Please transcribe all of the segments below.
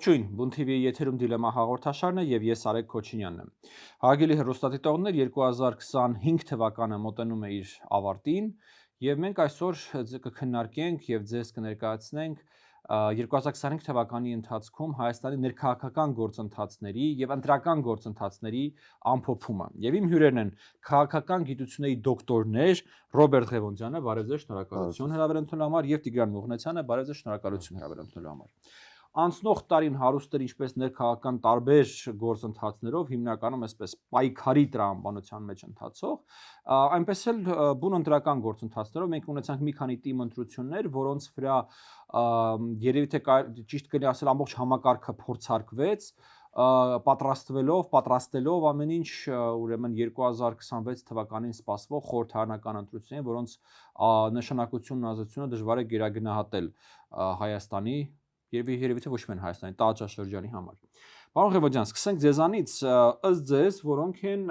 Ողջույն, Բուն TV-ի եթերում դիլեմա հաղորդաշարն է եւ ես Արեգ Քոչինյանն եմ։ Հարգելի հեռուստադիտողներ, 2025 թվականը մոտենում է իր ավարտին եւ մենք այսօր կքննարկենք եւ ձեզ կներկայացնենք 2025 թվականի ընթացքում Հայաստանի ներքաղաքական գործընթացների եւ ընտրական գործընթացների ամփոփումը։ Եվ իմ հյուրերն են քաղաքական գիտությունների դոկտորներ Ռոբերտ Ղևոնդյանը, բարև ձեզ, շնորհակալություն հրավեր ընդունելու համար, եւ Տիգրան Մուղնեցյանը, բարև ձեզ, շնորհակալություն հրավեր ընդունելու համար։ Անցնող տարին հարուստ էր ինչպես ներքաղաքական տարբեր գործընթացներով, հիմնականում այսպես պայքարի տրամաբանության մեջ ընթացող, այնպես էլ բուն ընտրական գործընթացներով մենք ունեցանք մի քանի թիմ ընտրություններ, որոնց վրա երևի թե ճիշտ կլինի ասել ամբողջ համակարգը փորձարկվեց, պատրաստելով ամեն ինչ ուրեմն 2026 թվականին սպասվող խորհրդարանական ընտրություններին, որոնց նշանակությունն ու ազդեցությունը դժվար է գերագնահատել Հայաստանի երևի թե ոչ միայն Հայաստանի տարածաշրջանի համար։ Պարոն Ղևոնդյան, սկսենք ձեզանից, ըստ ձեզ, որոնք են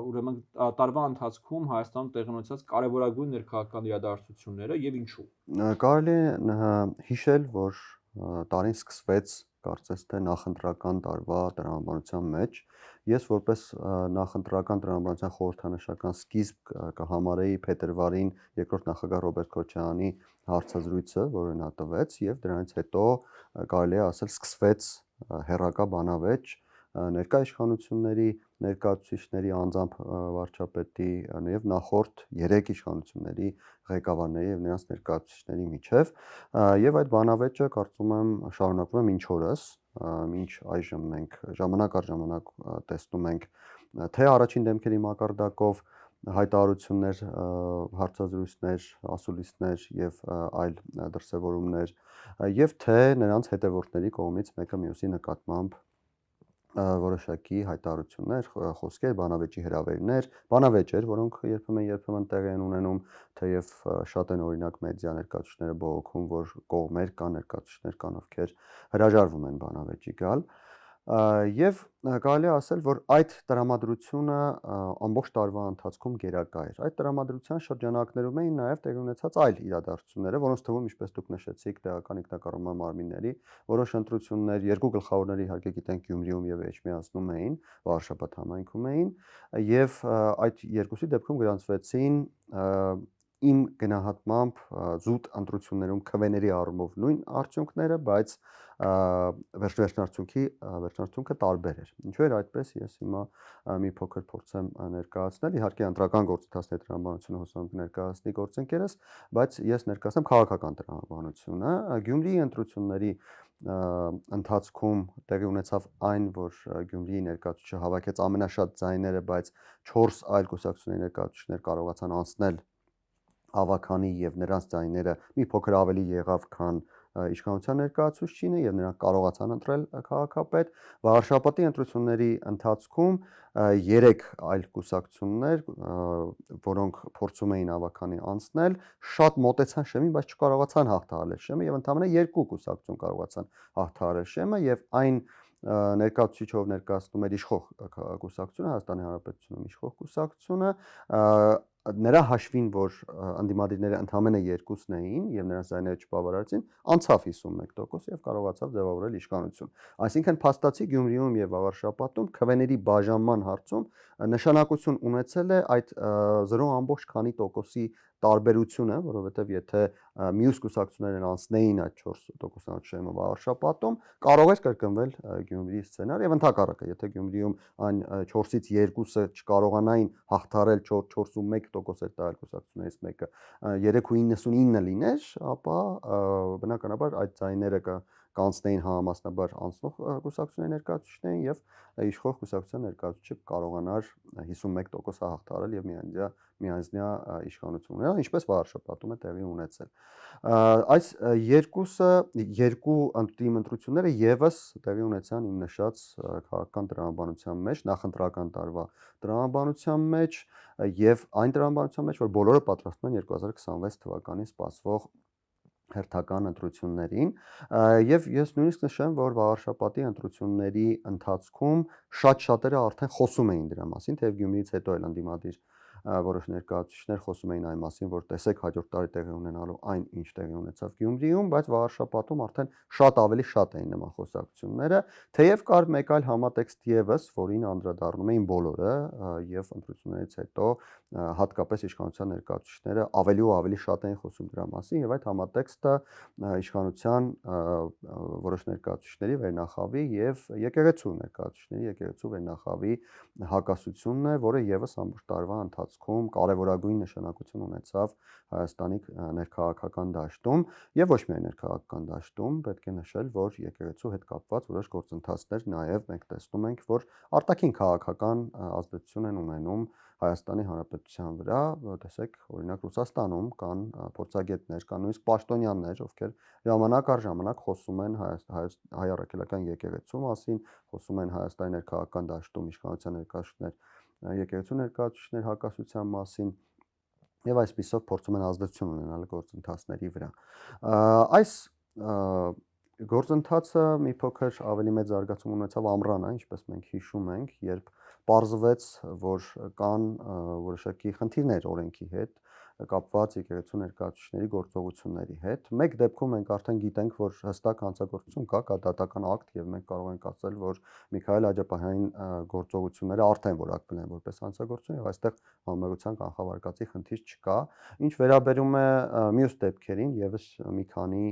ուրեմն տարվա ընթացքում Հայաստանում տեղի ունեցած կարևորագույն ներքաղաքական իրադարձությունները եւ ինչու։ Կարելի է հիշել, որ տարին սկսվեց կարծես թե նախընտրական տարվա տրամաբանության մեջ։ Ես որպես նախընտրական տրամաբանության խորհրդանշական սկիզբ կհամարեի փետրվարին երկրորդ նախագահ Ռոբերտ Քոչարյանի հարցազրույցը, որը նա տվեց, եւ դրանից հետո կարելի է ասել սկսվեց հերրակա բանավեճ ներկա իշխանությունների ներկայացուցիչների անձամբ վարչապետի եւ նախորդ 3 իշխանությունների ղեկավարների եւ նրանց ներկայացուցիչների միջև եւ այդ բանավեճը կարծում եմ շարունակվում է մինչ օրս, մինչ այժմ մենք ժամանակ առ ժամանակ տեսնում ենք թե առաջին դեմքերի մակարդակով հայտարարություններ, հարցազրույցներ, ասուլիսներ եւ այլ դրսևորումներ եւ թե նրանց հետևորդների կողմից մեկը մյուսի նկատմամբ որոշակի հայտարարություններ, խոսքեր, բանավեճի հրավերներ, բանավեճեր, որոնք երբեմն տեղի են ունենում, թեև շատ են օրինակ մեդիա ներկայացուցիչները բողոքում, որ կողմեր կան, ներկայացուցիչներ կան, ովքեր հրաժարվում են բանավեճի գալ, եւ կարելի է ասել, որ այդ տրամադրությունը ամբողջ տարվա ընթացքում գերակա էր։ Այդ տրամադրության շրջանակներում էին նաեւ տեղի ունեցած այլ իրադարձությունները, որոնց թվում, ինչպես դուք նշեցիք, տեղական ինքնակառավարման մարմինների որոշ ընտրություններ, երկու գլխավորներ իհարկե գիտենք Գյումրիում եւ Էջմիածնում էին, Վարշապատ համայնքում էին, եւ այդ երկուսի դեպքում գրանցվեցին իմ գնահատմամբ զուտ ընտրություններում քվեների առումով նույն արդյունքները, բայց վերջնարդյունքը տարբեր էր։ Ինչու էր այդպես, ես հիմա մի փոքր փորձեմ ներկայացնել։ Իհարկե ընտրական գործընթացների տրամաբանությունը հուսամ կներկայացնի գործընկերս, բայց ես ներկայացնեմ քաղաքական տրամաբանությունը։ Գյումրիի ընտրությունների ընթացքում տեղի ունեցավ այն, որ Գյումրիի ներկայացուցիչը հավաքեց ամենաշատ ձայները, բայց 4 այլ կուսակցությունների ներկայացուցիչներ կարողացան անցնել ավականի եւ նրանց ձայները մի փոքր ավելի եղավ, քան իշխանության ներկայացուցիչինը եւ նրանք կարողացան ընտրել քաղաքապետ։ Վարշապետի ընտրությունների ընթացքում 3 այլ կուսակցություններ, որոնք փորձում էին ավականի անցնել, շատ մոտեցան շեմին, բայց չկարողացան հաղթահարել շեմը եւ ընդամենը 2 կուսակցություն կարողացան հաղթահարել շեմը եւ այն ներկայացուցիչը, ով ներկայացնում էր իշխող կուսակցությունը, Հայաստանի Հանրապետությունում իշխող կուսակցությունը, նրա հաշվին, որ ընդդիմադիրները ընդամենը 2-ն էին եւ նրանց ձայները չբավարարեցին, անցավ 51% եւ կարողացավ ձևավորել իշխանություն։ Այսինքն փաստացի Գյումրիում եւ Վարշապատում քվեների բաժանման հարցում նշանակություն ունեցել է այդ 0.քանի% տարբերությունը, որովհետեւ եթե մյուս կուսակցություններն անցնեին այդ 4% շեմը Վարշապատում, կարող էր կրկնվել Գյումրիի սցենար եւ ընդհակառակը, եթե Գյումրիում այն 4-ից 2-ը չկարողանային հաղթահարել 4.1% էր տալ կուսակցություններից մեկը 3.99 լիներ, ապա բնականաբար այդ ձայները կանցնեին համամասնաբար անցնող կուսակցությունների ներկայացուցիչներին եւ իշխող կուսակցության ներկայացուցիչը կարողանար 51% հաղթահարել եւ միանձնյա իշխանություն ունենալ, ինչպես Վարշապատում է տեղի ունեցել։ Այս երկու թիմ ընտրությունները եւս տեղի ունեցան իմ նշած քաղաքական տրամաբանության մեջ, նախընտրական տարվա տրամաբանության մեջ եւ այն տրամաբանության մեջ, որ բոլորը պատրաստվում են 2026 թվականին սպասվող հերթական ընտրություններին եւ ես նույնիսկ նշեմ, որ Վարշապատի ընտրությունների ընթացքում շատ շատերը արդեն խոսում էին դրա մասին, թեև Գյումրիից հետո էլ ընդդիմադիր որոշ ներկայացուցիչներ խոսում էին այն մասին, որ տեսեք հաջորդ տարի տեղի ունենալու այն, ինչ տեղի ունեցավ Գյումրիում, բայց վաղարշաբաթում արդեն շատ ավելի շատ էին նման խոսակցությունները, թեև կար մեկ այլ համատեքստ եւս, որին անդրադառնում էին բոլորը եւ ընտրություններից հետո հատկապես իշխանության ներկայացուցիչները ավելի ու ավելի շատ էին խոսում դրա մասին եւ այդ համատեքստը իշխանության որոշ ներկայացուցիչների վերնախավի եւ եկեղեցու ներկայացուցիչների եկեղեցու վերնախավի հակասությունն է, որը եւս ամբողջ տարվա ընթացքում կարևորագույն նշանակություն ունեցավ Հայաստանի ներքաղաքական դաշտում եւ ոչ միայն ներքաղաքական դաշտում, պետք է նշել, որ եկեղեցու հետ կապված որոշ գործընթացներ նաեւ մենք տեսնում ենք, որ արտաքին քաղաքական ազդեցություն են ունենում Հայաստանի Հանրապետության վրա, տեսեք, օրինակ Ռուսաստանում կան փորձագետներ, կան նույնիսկ պաշտոնյաներ, ովքեր ժամանակ առ ժամանակ խոսում են հայ առաքելական եկեղեցու մասին, խոսում են Հայաստանի ներքաղաքական դաշտում իշխանության ներկայացուցիչներ, եկեղեցու ներկայացուցիչներ հակասության մասին եւ այսպիսով փորձում են ազդեցություն ունենալ գործընթացների վրա։ Այս գործընթացը մի փոքր ավելի մեծ զարգացում ունեցավ ամռանը, ինչպես մենք հիշում ենք, երբ պարզվեց, որ կան որոշակի խնդիրներ օրենքի հետ կապված եկեղեցու ներկայացուցիչների գործողությունների հետ։ Մեկ դեպքում մենք արդեն գիտենք, որ հստակ հանցագործություն կա դատական ակտ եւ մենք կարող ենք ասել, որ Միքայել Աջափահյանի գործողությունները արդեն որակվել են որպես հանցագործություն եւ այստեղ համեմատության կանխավարկածի խնդիր չկա։ Ինչ վերաբերում է մյուս դեպքերին, եւս մի քանի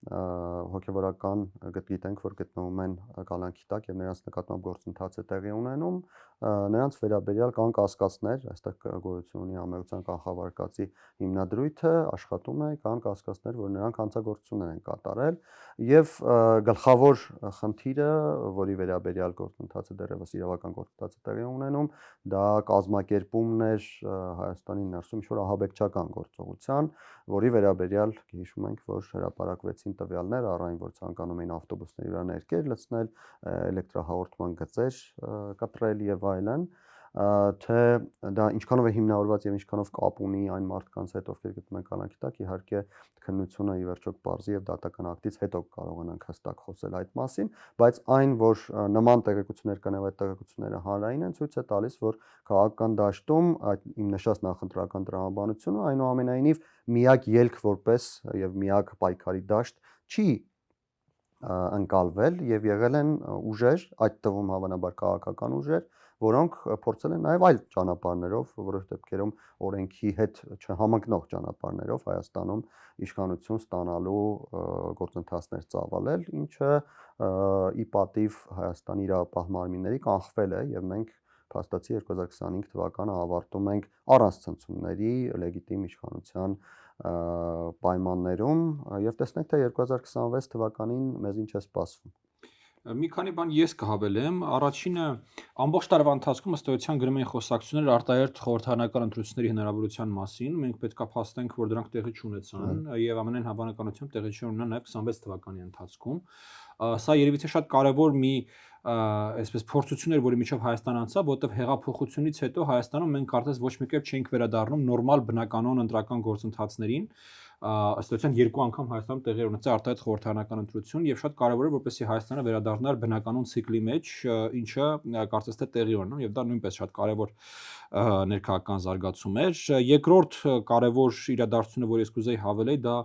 հոգևորական գիտենք, որ գտնվում են կալանքի տակ եւ նրանց նկատմամբ գործընթաց է տեղի ունենում, նրանց վերաբերյալ կան կասկածներ, այստեղ գոյություն ունի ամերիկյան կանխավարկածի հիմնադրույթը աշխատում է, կան կասկածներ, որ նրանք հանցագործություններ են կատարել եւ գլխավոր խնդիրը, որի վերաբերյալ գործընթացը դեռևս իրավական գործընթաց է տեղի ունենում, դա կազմակերպումն էր Հայաստանի ներսում ինչ-որ ահաբեկչական գործողության, որի վերաբերյալ հիշում ենք, որ հրապարակվեցին տվյալներ առ այն, որ ցանկանում էին ավտոբուսների վրա ներկեր լցնել, էլեկտրահաղորդման գծեր կտրել եւ այլն, թե դա ինչքանով է հիմնավորված եւ ինչքանով կապ ունի այն մարդկանց հետ, ովքեր գտնվում են կալանքի տակ, իհարկե քննությունը ի վերջո բարձի եւ դատական ակտից հետո կարողանանք հստակ խոսել այդ մասին, բայց այն, որ նման տեղեկություններ կան եւ այդ տեղեկությունները հանրային են, ցույց է տալիս, որ քաղաքական դաշտում այդ իմ նշած նախընտրական տրամաբանությունը այնուամենայնիվ միակ ելք որպես եւ միակ պայքարի դաշտ չի ընկալվել եւ եղել են ուժեր, այդ թվում հավանաբար քաղաքական ուժեր, որոնք փորձել են նաև այլ ճանապարհներով, որոշ դեպքերում օրենքի հետ չհամընկնող ճանապարհներով Հայաստանում իշխանություն ստանալու գործընթացներ ծավալել, ինչը ի պատիվ Հայաստանի իրավապահ մարմինների կանխվել է եւ մենք փաստացի 2025 թվականը ավարտում ենք առանց ցնցումների լեգիտիմ իշխանության պայմաններում եւ տեսնենք թե 2026 թվականին մեզ ինչ է սպասվում։ Մի քանի բան ես կհավելեմ, առաջինը ամբողջ տարվա ընթացքում ըստ էության գրում էին խոսակցություններ արտահերթ խորհրդարանական ընտրությունների հնարավորության մասին, մենք պետքա փաստենք, որ դրանք տեղի չունեցան եւ ամենայն հավանականությամբ տեղի չունենան նաեւ 26 թվականի ընթացքում։ Սա երևի թե շատ կարևոր մի այսպես փորձություն էր, որի միջով Հայաստան անցավ, որտեղ հեղափոխությունից հետո Հայաստանում մենք արդեն ոչ մի կերպ չենք վերադառնում նորմալ բնականon ընտրական գործընթացներին, ըստ էության երկու անգամ Հայաստանում տեղի ունեցավ արտահայտ խորհրդարանական ընտրություն եւ շատ կարեւոր է որպեսզի Հայաստանը վերադառնար բնականon ցիկլի մեջ, ինչը կարծես թե տեղի ունենում եւ դա նույնպես շատ կարեւոր ներքաղաքական զարգացում էր։ Երկրորդ կարեւոր իրադարձությունը, որ ես կուզեի հավելել, դա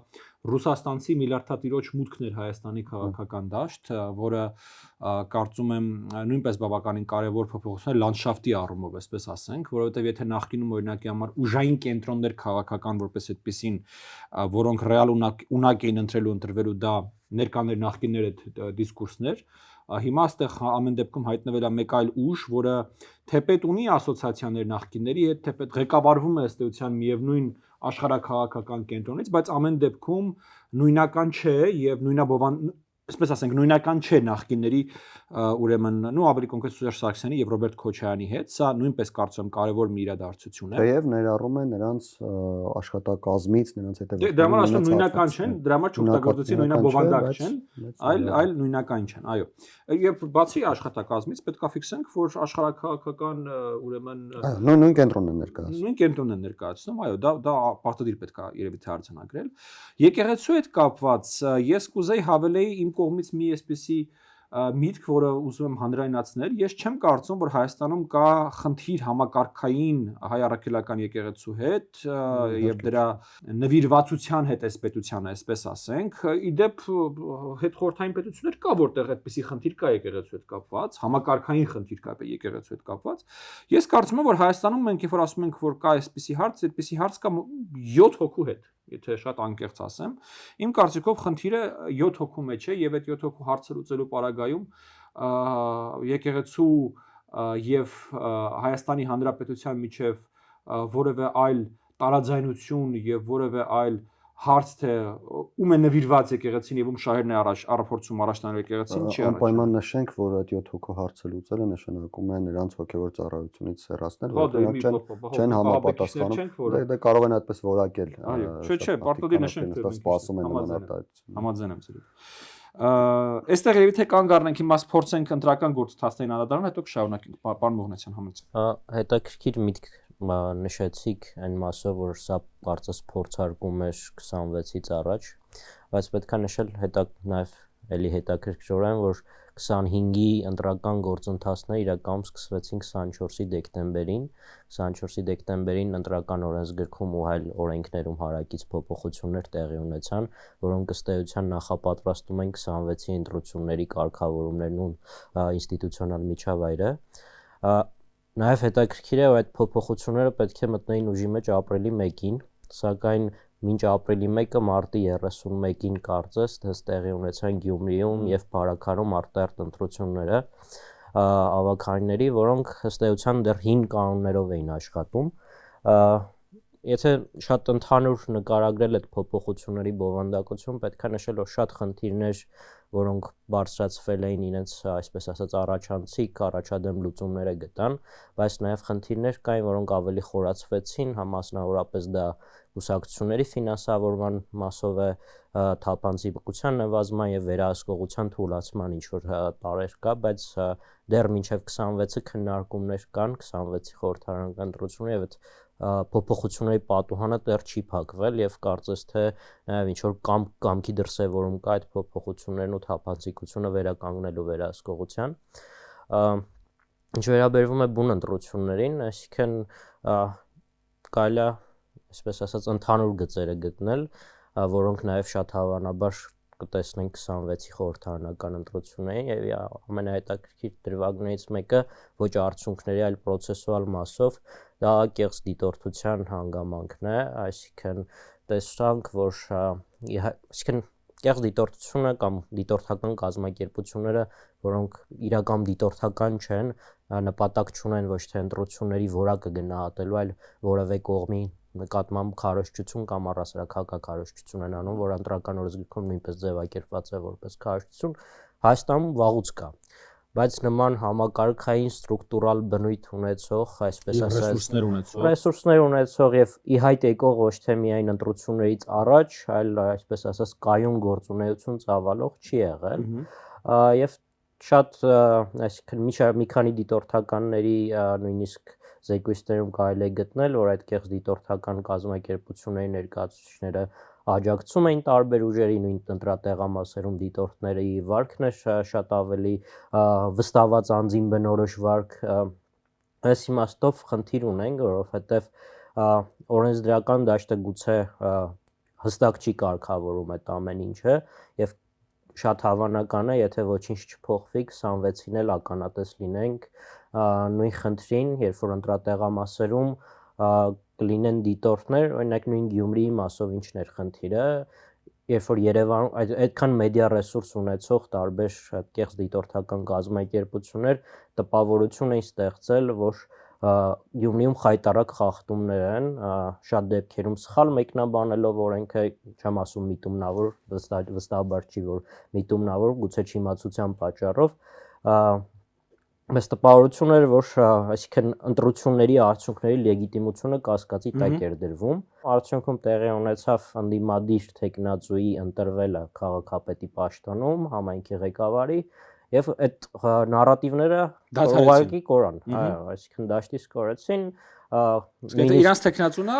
ռուսաստանցի միլիարդատիրոջ մուտքն էր Հայաստանի քաղաքական դաշտ, որը կարծում եմ նույնպես բավականին կարևոր փոփոխություն է լանդշաֆտի առումով, այսպես ասենք, որովհետև եթե նախկինում օրինակի համար ուժային կենտրոններ քաղաքական որպես այդպեսին, որոնք ռեալ ունակ էին ընտրելու ընտրվելու, դա ներկաներ նախկիններ այդ դիսկուրսներ, հիմա այստեղ ամեն դեպքում հայտնվել է մեկ այլ ուժ, որը թեպետ ունի ասոցիացիաներ նախկինների հետ, թեպետ ղեկավարվում է ըստ էության միևնույն աշխարհաքաղաքական կենտրոնից, բայց ամեն դեպքում նույնական չէ եւ այսպես ասենք, նույնական չէ նախկինների ուրեմն ավելի կոնկրետ Սուրժ Սարգսյանի եւ Ռոբերտ Քոչարյանի հետ, սա նույնպես կարծում եմ կարևոր մի իրադարձություն է։ Թեև ներառում է նրանց աշխատակազմից, նրանց հետևորդների։ Դրա համար ասում նույնական չեն, դրա համար չօգտագործեցի նույնաբովանդակ չեն, այլ նույնական չեն, այո։ Եվ բացի աշխատակազմից պետք է ֆիքսենք, որ աշխարհաքաղաքական ուրեմն նույն կենտրոնն է ներկայացնում։ Նույն կենտրոնն է ներկայացնում, այո, դա պարտադիր պետք է երևի թե արձանագրել։ Եկեղեցու հետ կապված ես կուզեի հավելեի իմ կողմից մի այսպիսի միտք, որը ուզում եմ հանրայնացնել, ես չեմ կարծում, որ Հայաստանում կա խնդիր համակարգային հայ առաքելական եկեղեցու հետ եւ դրա նվիրվածության հետ պետությանը, այսպես ասենք, իդեպ հետխորհրդային պետություններ կա, որտեղ այդպիսի խնդիր կա եկեղեցու հետ կապված, համակարգային խնդիր կա եկեղեցու հետ կապված։ Ես կարծում եմ, որ Հայաստանում մենք երբ որ ասում ենք, որ կա այսպիսի հարց կա 7 հոգու հետ, եթե շատ անկեղծ ասեմ, իմ կարծիքով խնդիրը 7 հոգու մեջ է եւ այդ 7 հոգու հարցը լուծելու պարագայում եկեղեցու եւ Հայաստանի Հանրապետության միջև որևէ այլ տարաձայնություն եւ որևէ այլ հարց թե ում է նվիրված եկեղեցին եւ ում շահերն է առափորձում առաջ տանել եկեղեցին չի առաջ։ Անպայման նշենք, որ այդ 7 հոգու հարցը լուծելը նշանակում է նրանց հոգեվոր ծառայությունից հեռացնել, որովհետեւ չեն համապատասխանում։ Դա կարող են այդպես որակել։ Չէ, պարտադիր նշենք, թե սպասում են նման արտահայտություն։ Համաձայն եմ ձեզ։ Այստեղ երևի թե կանգ առնենք, հիմա փորձենք ընտրական գործընթացներին անդրադառնալ, հետո կշարունակենք։ Պարոն Մողնեցյան, համաձայն։ Հետաքրքիր միտք նշեցիք այն մասով, որ սա կարծես փորձարկում էր 26-ից առաջ, բայց պետք է նշել նաև էլի հետաքրքրորեն, որ 25-ի ընտրական գործընթացները իրականում սկսվեցին 24-ի դեկտեմբերին, 24-ի դեկտեմբերին ընտրական օրենսգրքում ու այլ օրենքներում հարակից փոփոխություններ տեղի ունեցան, որոնք ըստ էության նախապատրաստում են 26-ի ընտրությունների կարգավորումներն ու ինստիտուցիոնալ միջավայրը։ Նաև հետաքրքիր է, որ այդ փոփոխությունները պետք է մտնեին ուժի մեջ ապրիլի 1-ին, սակայն մինչ ապրիլի 1-ը մարտի 31-ին կարծես տեղի ունեցան Գյումրիում եւ Փարաքարում արտահերթ ընտրությունները ավագանների, որոնք ըստ էության դեռ հին կանոններով էին աշխատում։ Եթե շատ ընդհանուր նկարագրել այդ փոփոխությունների բովանդակություն, պետք է նշել, որ շատ խնդիրներ, որոնք բարձրացվել էին իրենց, այսպես ասած, առաջադեմ լուծումները գտան, բայց նաև խնդիրներ կային, որոնք ավելի խորացվեցին, համասնավորապես դա կուսակցությունների ֆինանսավորման մասով է, թափանցիկության նվազման եւ վերահսկողության թուլացման ինչ-որ տարեր կա, բայց դեռ մինչեւ 26-ը քննարկումներ կան, 26-ի խորհրդարանական ընտրությունը եւ այդ փոփոխությունների պատուհանը դեռ չի փակվել եւ կարծես թե նաեւ ինչ-որ կամքի դրսեւորում կա այդ փոփոխություններն ու թափանցիկությունը վերականգնելու վերահսկողության։ Ինչ վերաբերվում է բուն ընտրություններին, այսինքն կարելի է, այսպես ասած, ընդհանուր գծերը գտնել, որոնք նաև շատ հավանաբար կտեսնենք 26-ի խորհրդարանական ընտրություններին եւ ամենահետաքրքիր դրվագներից մեկը ոչ արդյունքների, այլ պրոցեսուալ մասով դա կեղծ դիտորդության հանգամանքն է, այսինքն տեսանք, որ այսինքն կեղծ դիտորդությունը կամ դիտորդական կազմակերպությունները, որոնք իրական դիտորդական չեն, նպատակ չունեն ոչ թե ընտրությունների որակը գնահատելու, այլ որևէ կողմի նկատմամբ քարոզչություն կամ առասարակ հակաքարոզչություն են անում, որ ընտրական օրենսգրքում նույնպես ձևակերպված է որպես քարոզչություն, Հայաստանում վաղուց կա, բայց նման համակարգային ստրուկտուրալ բնույթ ունեցող, այսպես ասած, ռեսուրսներ ունեցող եւ ի հայտ եկող ոչ թե միայն ընտրություններից առաջ, այլ այսպես ասած կայուն գործունեություն ծավալող չի եղել, եւ շատ, այսինքն մի քանի դիտորդականների նույնիսկ զեկույցներում կարելի է գտնել, որ այդ կեղծ դիտորդական կազմակերպությունների ներկայացուցիչները աջակցում էին տարբեր ուժերի, նույն ընտրատեղամասերում դիտորդների վարկն է շատ ավելի վստահված անձին բնորոշ վարկ։ Այս իմաստով խնդիր ունենք, որովհետև օրենսդրական դաշտը գուցե հստակ չի կարգավորում այդ ամեն ինչը եւ շատ հավանական է, եթե ոչինչ չփոխվի, 26-ին էլ ականատես լինենք նույն խնդրին, երբ որ ընտրատեղամասերում կլինեն դիտորդներ, օրինակ նույն Գյումրիի մասով ինչն էր խնդիրը, երբ որ Երևանում այդքան մեդիա ռեսուրս ունեցող տարբեր կեղծ դիտորդական կազմակերպություններ տպավորություն էին ստեղծել, որ Գյումրիում խայտառակ խախտումներ են, շատ դեպքերում սխալ մեկնաբանելով օրենքը, չեմ ասում միտումնավոր, վստահաբար չի, որ միտումնավոր, գուցե չիմացության պատճառով, բայց տպավորություն էր, որ այսինքն ընտրությունների արդյունքների լեգիտիմությունը կասկածի տակ էր դրվում։ Արդյունքում տեղի ունեցավ ընդդիմադիր թեկնածուի ընտրվելը քաղաքապետի պաշտոնում, համայնքի ղեկավարի, եւ այդ նարատիվները ուղղակի կորան, այո, այսինքն դաշտից կորեցին, Եթե իրանց տեխնացունա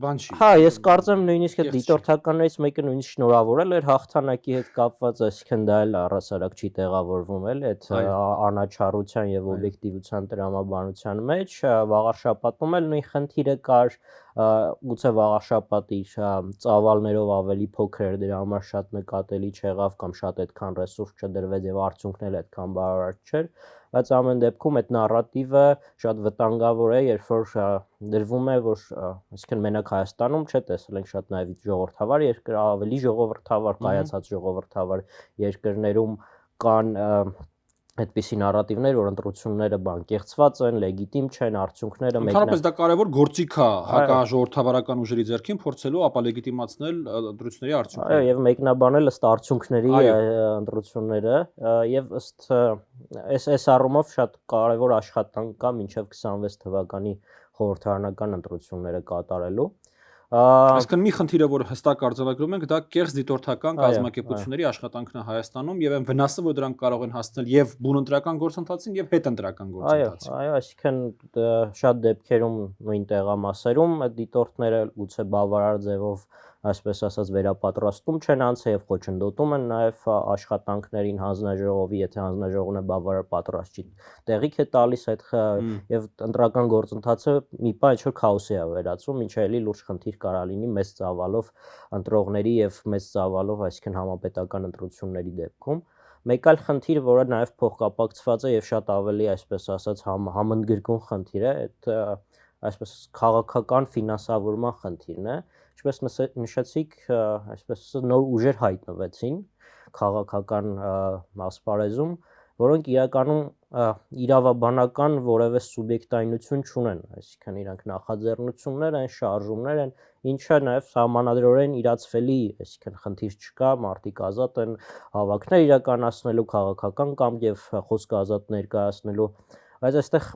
բան չի։ Հա, ես կարծեմ նույնիսկ այդ դիտորդականներից մեկը նույնիսկ շնորհավորել էր հաղթանակի հետ կապված, այսինքն դա էլ առասարակ չի տեղավորվում էլ այդ անաչառության եւ օբյեկտիվության տրամաբանության մեջ, վաղար շաբաթում էլ նույն խնդիրը կար, գուցե վաղար շաբաթը իր ծավալներով ավելի փոքր էր, դրա համար շատ նկատելի չեղավ կամ շատ այդքան ռեսուրս չդրվեց եւ արդյունքն էլ այդքան բավարար չէր, բայց ամեն դեպքում այդ նարատիվը շատ վտանգավոր է, երբ որ դրվում է, որ այսինքն մենակ Հայաստանում չէ, տեսել ենք շատ նաև ժողովրդավար երկր, ավելի ժողովրդավար, կայացած ժողովրդավար երկրներում կան այդպիսի նարատիվներ, որ ընտրությունները կեղծված են, լեգիտիմ չեն, արդյունքները Ընդհանրապես դա կարևոր գործիք է հակաժողովրդավարական ուժերի ձեռքին փորձելու ապալեգիտիմացնել ընտրությունների արդյունքները։ Այո, եւ մեկնաբանել ըստ արդյունքների ընտրությունները եւ ըստ այս առումով շատ կարևոր աշխատանք կա մինչեւ 26 թվականի խորհրդարանական ընտրությունները կատարելու։ Այսինքն մի խնդիրը, որ հստակ արձանագրում ենք, դա կեղծ դիտորդական կազմակերպությունների աշխատանքն է Հայաստանում եւ այն վնասը, որ դրանք կարող են հասնել եւ բուն ընտրական գործընթացին եւ հետընտրական գործընթացին։ Այո, այսինքն շատ դեպքերում նույն տեղամասերում այդ դիտորդները գուցե բավարար ձևով, այսպես ասած, վերապատրաստում չեն անցել եւ խոչընդոտում են նաեւ աշխատանքներին հանձնաժողովի, եթե հանձնաժողովն է բավարար պատրաստ չի, տեղիք է տալիս այդ եւ ընտրական գործընթացը մի բան ինչ-որ քաոսի է վերածվում, ինչը էլի լուրջ խնդիր կարա լինի մեծ ծավալով ընտրողների եւ մեծ ծավալով, այսինքն համապետական ընտրությունների դեպքում։ Մեկ այլ խնդիր, որը նաեւ փոխկապակցված է եւ շատ ավելի, այսպես ասած, համընդգրկուն խնդիր է, այդ այսպես քաղաքական ֆինանսավորման խնդիրն է, ինչպես նշեցիք, այսպես ասած, նոր ուժեր հայտնվեցին քաղաքական ասպարեզում, որոնք իրականում իրավաբանական որևէ սուբյեկտայնություն չունեն, այսինքն իրանք նախաձեռնություններ են, շարժումներ են, ինչը նաև սահմանադրորեն իրացվելի, այսինքն խնդիր չկա, մարդիկ ազատ են հավաքներ իրականացնելու, քաղաքական կամ եւ խոսքը ազատ ներկայացնելու, բայց այստեղ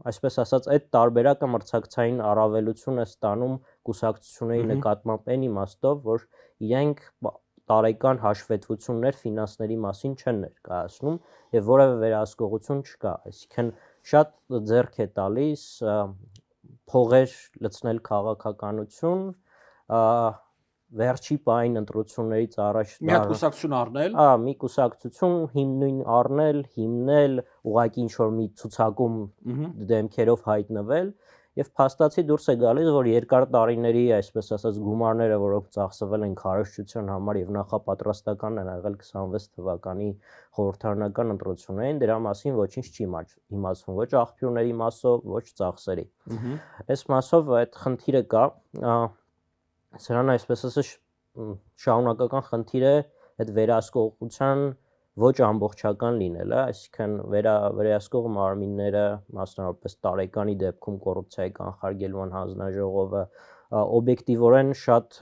այսպես ասած այդ տարբերակը մրցակցային առավելություն է ստանում կուսակցությունների նկատմամբ այն իմաստով, որ իրենք տարեկան հաշվետվություններ ֆինանսների մասին չեն ներկայացնում եւ որևէ վերահսկողություն չկա, այսինքն շատ ձեռք է տալիս փողեր լցնել քաղաքականություն, վերջի պահին ընտրություններից առաջ մի հատ կուսակցություն առնել, մի կուսակցություն հիմնույն առնել, հիմնել, ուղղակի ինչ-որ մի ցուցակում դեմքերով հայտնվել եւ փաստացի դուրս է գալիս, որ երկար տարիների, այսպես ասած, գումարները, որոնք ծախսվել են քարոզչության համար եւ նախապատրաստական են եղել 26 թվականի խորհրդարանական ընտրություններին, դրա մասին ոչինչ չի իմացվում, ոչ աղբյուրների մասով, ոչ ծախսերի։ Այս մասով այդ խնդիրը կա, սրան այսպես ասած շահունակական խնդիր է այդ վերահսկողության ոչ ամբողջական լինելը, այսինքն վերահսկող մարմինները, մասնավորապես տարեկանի դեպքում կոռուպցիայի կանխարգելման հանձնաժողովը, օբյեկտիվորեն շատ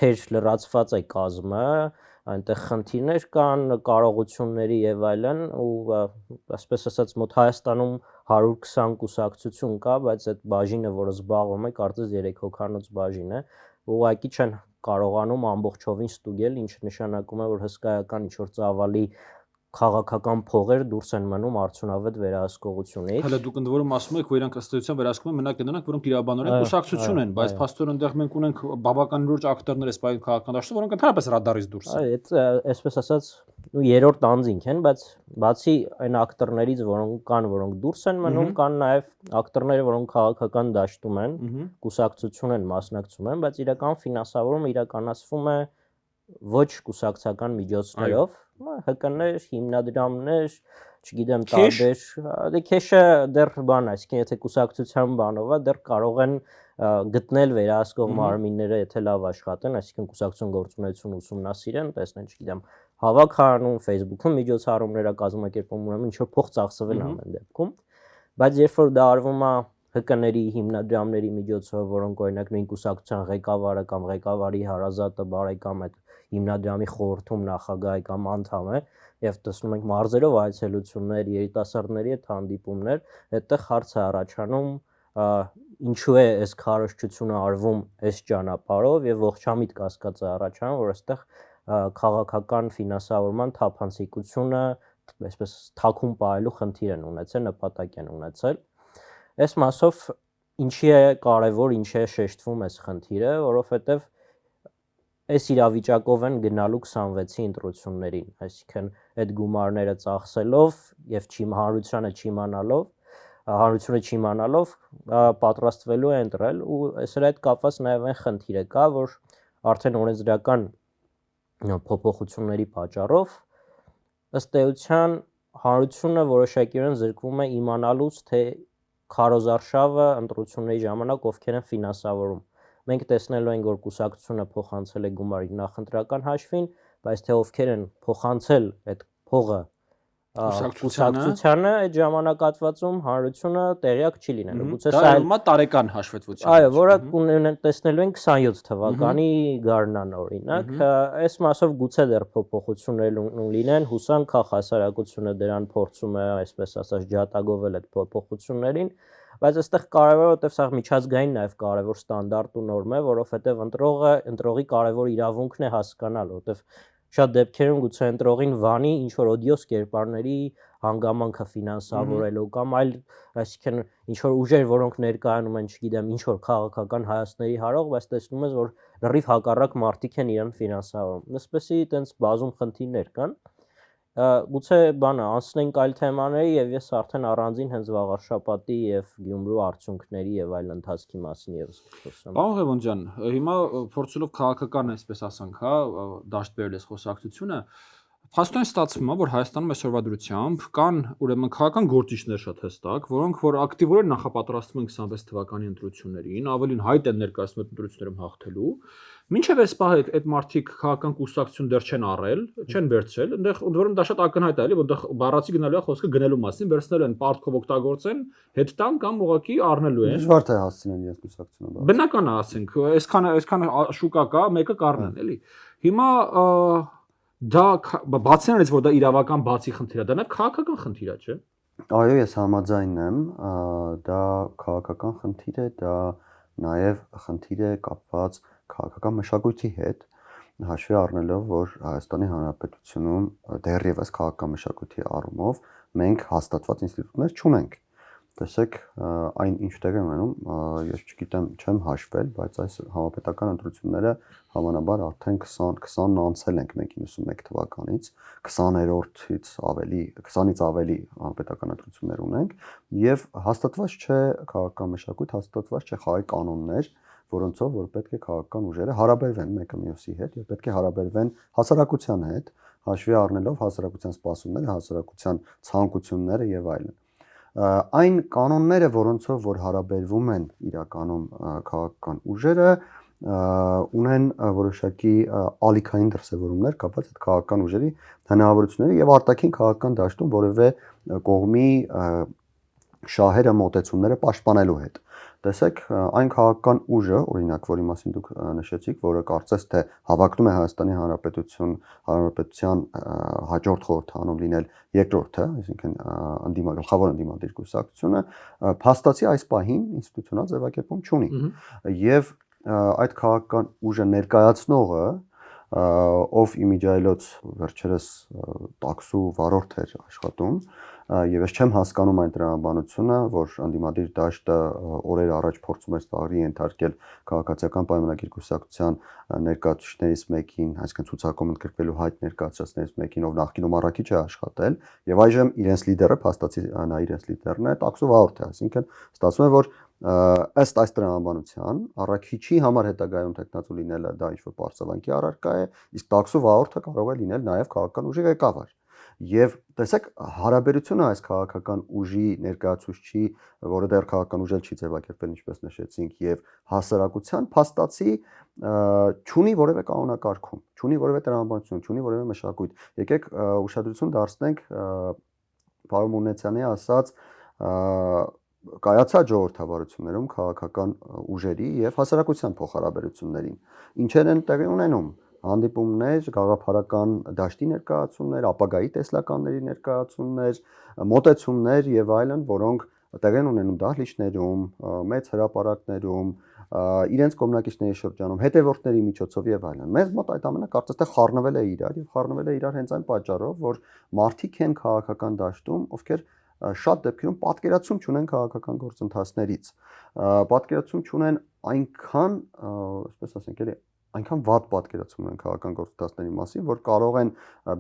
թեր լրացված է կազմը, այնտեղ խնդիրներ կան, կարողությունների եւ այլն, ու այսպես ասած մոտ Հայաստանում 120 կուսակցություն կա, բայց այդ բաժինը, որը զբաղվում է, կարծես 3 հոգանոց բաժին է, ուղղակի չեն կարողանում ամբողջովին ստուգել, ինչը նշանակում է, որ հսկայական ինչ-որ ծավալի քաղաքական փողեր դուրս են մնում արդյունավետ վերահսկողությունից։ Հələ դուք ընդ որում ասում եք, որ իրանք ըստ էության վերահսկում են մենակ նրանք, որոնք իրավաբանորեն կուսակցություն են, բայց փաստորեն այնտեղ մենք ունենք բավական լուրջ ակտորներ այս պահին քաղաքական դաշտում, որոնք ընդհանրապես ռադարից դուրս են։ Այդ այսպես ասած երրորդ անձինք են, բայց բացի այն ակտորներից, որոնք կան, որոնք դուրս են մնում, կան նաև ակտորներ, որոնք քաղաքական դաշտում են, կուսակցություն են, մասնակցում են, բայց իրական ֆինանսավորումը իրականացվում է ոչ կուսակցական միջոցներով, ՀԿ-ներ, հիմնադրամներ, չգիտեմ, տարբեր, դե քեշը դեռ բան է, այսինքն եթե կուսակցության բանով է, դեռ կարող են գտնել վերահսկող մարմինները, եթե լավ աշխատեն, այսինքն կուսակցություն գործունեություն ուսումնասիրեն, տեսնեն, չգիտեմ, հավաքանում, Facebook-ում միջոցառումներ կազմակերպում, ուրեմն ինչ-որ փող ծախսվել ամեն դեպքում, բայց երբ որ դա արվում է ՀԿ-ների հիմնադրամների միջոցով, որոնք օրինակ նույն կուսակցության ղեկավարը կամ ղեկավարի հարազատը բարեկամ այդ հիմնադրամի խորհրդում նախագահ կամ անդամ է, եւ տեսնում ենք մարզերով այցելություններ, երիտասարդների հետ հանդիպումներ, այդտեղ հարց է առաջանում, ինչու է այս քարոզչությունը արվում այս ճանապարհով եւ ողջամիտ կասկած է առաջանում, որ այստեղ քաղաքական ֆինանսավորման թափանցիկությունը այսպես թաքուն պահելու խնդիր են ունեցել, նպատակ են ունեցել։ Այս մասով ինչի է կարևոր, ինչի է շեշտվում այս խնդիրը, որովհետև այս իրավիճակով են գնալու 26-ի ընտրություններին, այսինքն այդ գումարները ծախսելով եւ հանրությունը չիմանալով պատրաստվելու է ընտրել ու այսր այդ կապված նաեւ այն խնդիրը կա, որ արդեն օրենսդրական փոփոխությունների պատճառով ըստ էության հանրությունը որոշակիորեն զրկվում է իմանալուց, թե քարոզարշավը ընտրությունների ժամանակ ովքեր են ֆինանսավորում։ Մենք տեսնելու ենք, որ կուսակցությունը փոխանցել է գումարի նախընտրական հաշվին, բայց թե ովքեր են փոխանցել այդ փողը կուսակցությանը այդ ժամանակահատվածում հանրությունը տեղյակ չի լինելու։ Գուցե սա ուրեմն տարեկան հաշվետվություն։ Այո, որը տեսնելու ենք 27 թվականի գարնան օրինակ, այս մասով գուցե դեռ փոփոխություններ լինեն, հուսանք հասարակությունը դրան փորձում է, այսպես ասած, ջատագովել այդ փոփոխություններին, բայց այստեղ կարևորը, որովհետև սա միջազգային նաև կարևոր ստանդարտ ու նորմ է, որովհետև ընտրողի կարևոր իրավունքն է հասկանալ, որովհետև շատ դեպքերում գուցե ընտրողին վանի ինչ որ օդիոս կերպարների հանգամանքը ֆինանսավորելու կամ այլ, այսինքն ինչ որ ուժեր, որոնք ներկայանում են, չգիտեմ, ինչ որ քաղաքական հայացքների հարող, բայց տեսնում ես, որ լրիվ հակառակ մարդիկ են իրեն ֆինանսավորում։ Այսպեսի այտենց բազում խնդիրներ կան։ Գուցե անցնենք այլ թեմաների եւ ես արդեն առանձին հենց վաղարշապատի եւ Գյումրու արդյունքների եւ այլ ընթացքի մասին եւս կխոսեմ։ Պարոն Ղևոն ջան, հիմա փորձելով քաղաքական, այսպես ասանք, դաշտ բերել այս խոսակցությունը, փաստորեն ստացվում է, որ Հայաստանում այսօրվա դրությամբ կան ուրեմն քաղաքական գործիչներ շատ հստակ, որոնք որ ակտիվորեն նախապատրաստվում են 26 թվականի ընտրություններին, ավելին հայտ են ներկայացնում այդ ընտրություններում հաղթելու։ Մինչև այս պահը այդ մարդիկ քաղաքական կուսակցություն դեռ չեն առել, չեն վերցրել, այնտեղ ուրեմն դա շատ ակնհայտ է, էլի, որտեղ բառացի գնալու է խոսքը գնելու մասին, վերցնելու են պարտքով օգտագործեն, հետ տան կամ ուղղակի առնելու են։ Դժվար թե հասցնեն իրենց կուսակցությունը։ Բնական է, ասենք, այսքան շուկա կա, մեկը կառնեն, էլի։ Հիմա դա բացի նրանից, որ դա իրավական բացի խնդիր է, դա նաև քաղաքական խնդիր է, չէ՞։ Այո, ես համաձայն եմ, դա քաղաքական խնդիր է, դա նաև խնդիր է կապված քաղաքական մշակույթի հետ, հաշվի առնելով, որ Հայաստանի Հանրապետությունում դեռևս քաղաքական մշակույթի առումով մենք հաստատված ինստիտուտներ չունենք։ Տեսեք, այն ինչ տեղ է ունենում, ես չգիտեմ, չեմ հաշվել, բայց այս համապետական ընտրությունները հավանաբար արդեն 20-ն անցել ենք մենք 91 թվականից, 20-րդից ավելի համապետական ընտրություններ ունենք եւ հաստատված չէ քաղաքական մշակույթ, հաստատված չէ խաղի կանոններ, որոնցով որ պետք է քաղաքական ուժերը հարաբերվեն մեկը մյուսի հետ եւ պետք է հարաբերվեն հասարակության հետ, հաշվի առնելով հասարակության սպասումները, հասարակության ցանկությունները եւ այլն։ Այն կանոնները, որոնցով որ հարաբերվում են իրականում քաղաքական ուժերը, ունեն որոշակի ալիքային դրսևորումներ կապված այդ քաղաքական ուժերի հնարավորությունների եւ արտաքին քաղաքական դաշտում որևէ կողմի շահերը մոտեցումները պաշտպանելու հետ։ Տեսեք, այն քաղաքական ուժը, օրինակ, որի մասին դուք նշեցիք, որը կարծես թե հավակնում է Հայաստանի Հանրապետության հաջորդ խորհրդանում լինել երկրորդը, այսինքն գլխավոր ընդդիմադիր կուսակցությունը, փաստացի այս պահին ինստիտուցիոնալ ձևակերպում չունի։ Եվ այդ քաղաքական ուժը ներկայացնողը, ով իմիջիայլոց վերջերս տաքսու վարորդ էր աշխատում, եւ ես չեմ հասկանում այն տրամաբանությունը, որ ընդդիմադիր դաշտը օրեր առաջ փորձում էր ծաղրի ենթարկել քաղաքացիական պայմանագիր կուսակցության ներկայացուցիչներից մեկին, այսինքն ցուցակում ընդգրկվելու հայտ ներկայացուցիչներից մեկին, ով նախկինում առաքիչ է աշխատել, եւ այժմ իրենց լիդերը, փաստացի նա իրենց լիդերն է, տաքսու վարորդ է, այսինքն ստացվում է, որ ըստ այս տրամաբանության առաքիչի համար հետագայում տեխնացու լինելը դա ինչ-որ պարծավանքի առարկա է, իսկ տաքսու վարորդը կարող է լինել նաև քաղաքական ուժի ղեկավար։ Եվ տեսեք, հարաբերությունը այս քաղաքական ուժի ներկայացուցչի, որը դեռ քաղաքական ուժ չի ձևակերպել, ինչպես նշեցինք, եւ հասարակության փաստացի չունի որևէ կանոնակարգում, չունի որևէ տրամաբանություն, չունի որևէ մշակույթ։ Եկեք ուշադրություն դարձնենք պարոն Մունեցյանի ասած կայացած ժողովրդավարություններում քաղաքական ուժերի եւ հասարակության փոխհարաբերություններին։ Ինչեր են տեղի ունենում։ Հանդիպումներ, գաղափարական դաշտի ներկայացումներ, ապագայի տեսլականների ներկայացումներ, մոտեցումներ եւ այլն, որոնք տեղի են ունենում դահլիճներում, մեծ հրապարակներում, իրենց կողմնակիցների շրջանում, հետևորդների միջոցով եւ այլն։ Մեզ մոտ այդ ամենը կարծես թե խառնվել է իրար եւ խառնվել է իրար հենց այն պատճառով, որ մարդիկ են քաղաքական դաշտում, ովքեր շատ դեպքերում պատկերացում չունեն քաղաքական գործընթացներից։ Պատկերացում չունեն այնքան, այսպես ասենք, էլի այնքան վատ պատկերացում ունեն քաղաքական գործընթացների մասին, որ կարող են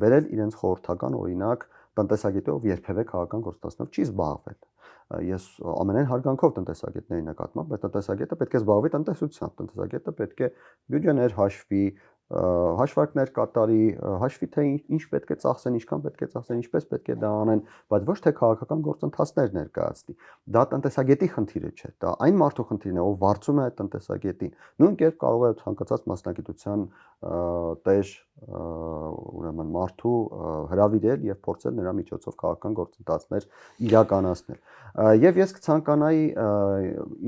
բերել իրենց խորհրդական օրինակ տնտեսագետը, ով երբևէ քաղաքական գործընթացներով չի զբաղվել։ Ես ամենայն հարգանքով տնտեսագետների նկատմամբ, բայց տնտեսագետը պետք է զբաղվի տնտեսությամբ, տնտեսագետը պետք է բյուջեներ հաշվի, հաշվարկներ կատարի, հաշվի թե ինչ պետք է ծախսեն, ինչքան պետք է ծախսեն, ինչպես պետք է դա անեն, բայց ոչ թե քաղաքական գործընթացներ ներկայացնի։ Դա տնտեսագետի խնդիրը չէ, դա այն մարդու խնդիրն է, ով վարձում է այդ տնտեսագետին։ Նույն կերպ կարող է ցանկացած մասնագիտության տեր ուրեմն մարդու հրավիրել եւ փորձել նրա միջոցով քաղաքական գործընթացներ իրականացնել։ Եվ ես կցանկանայի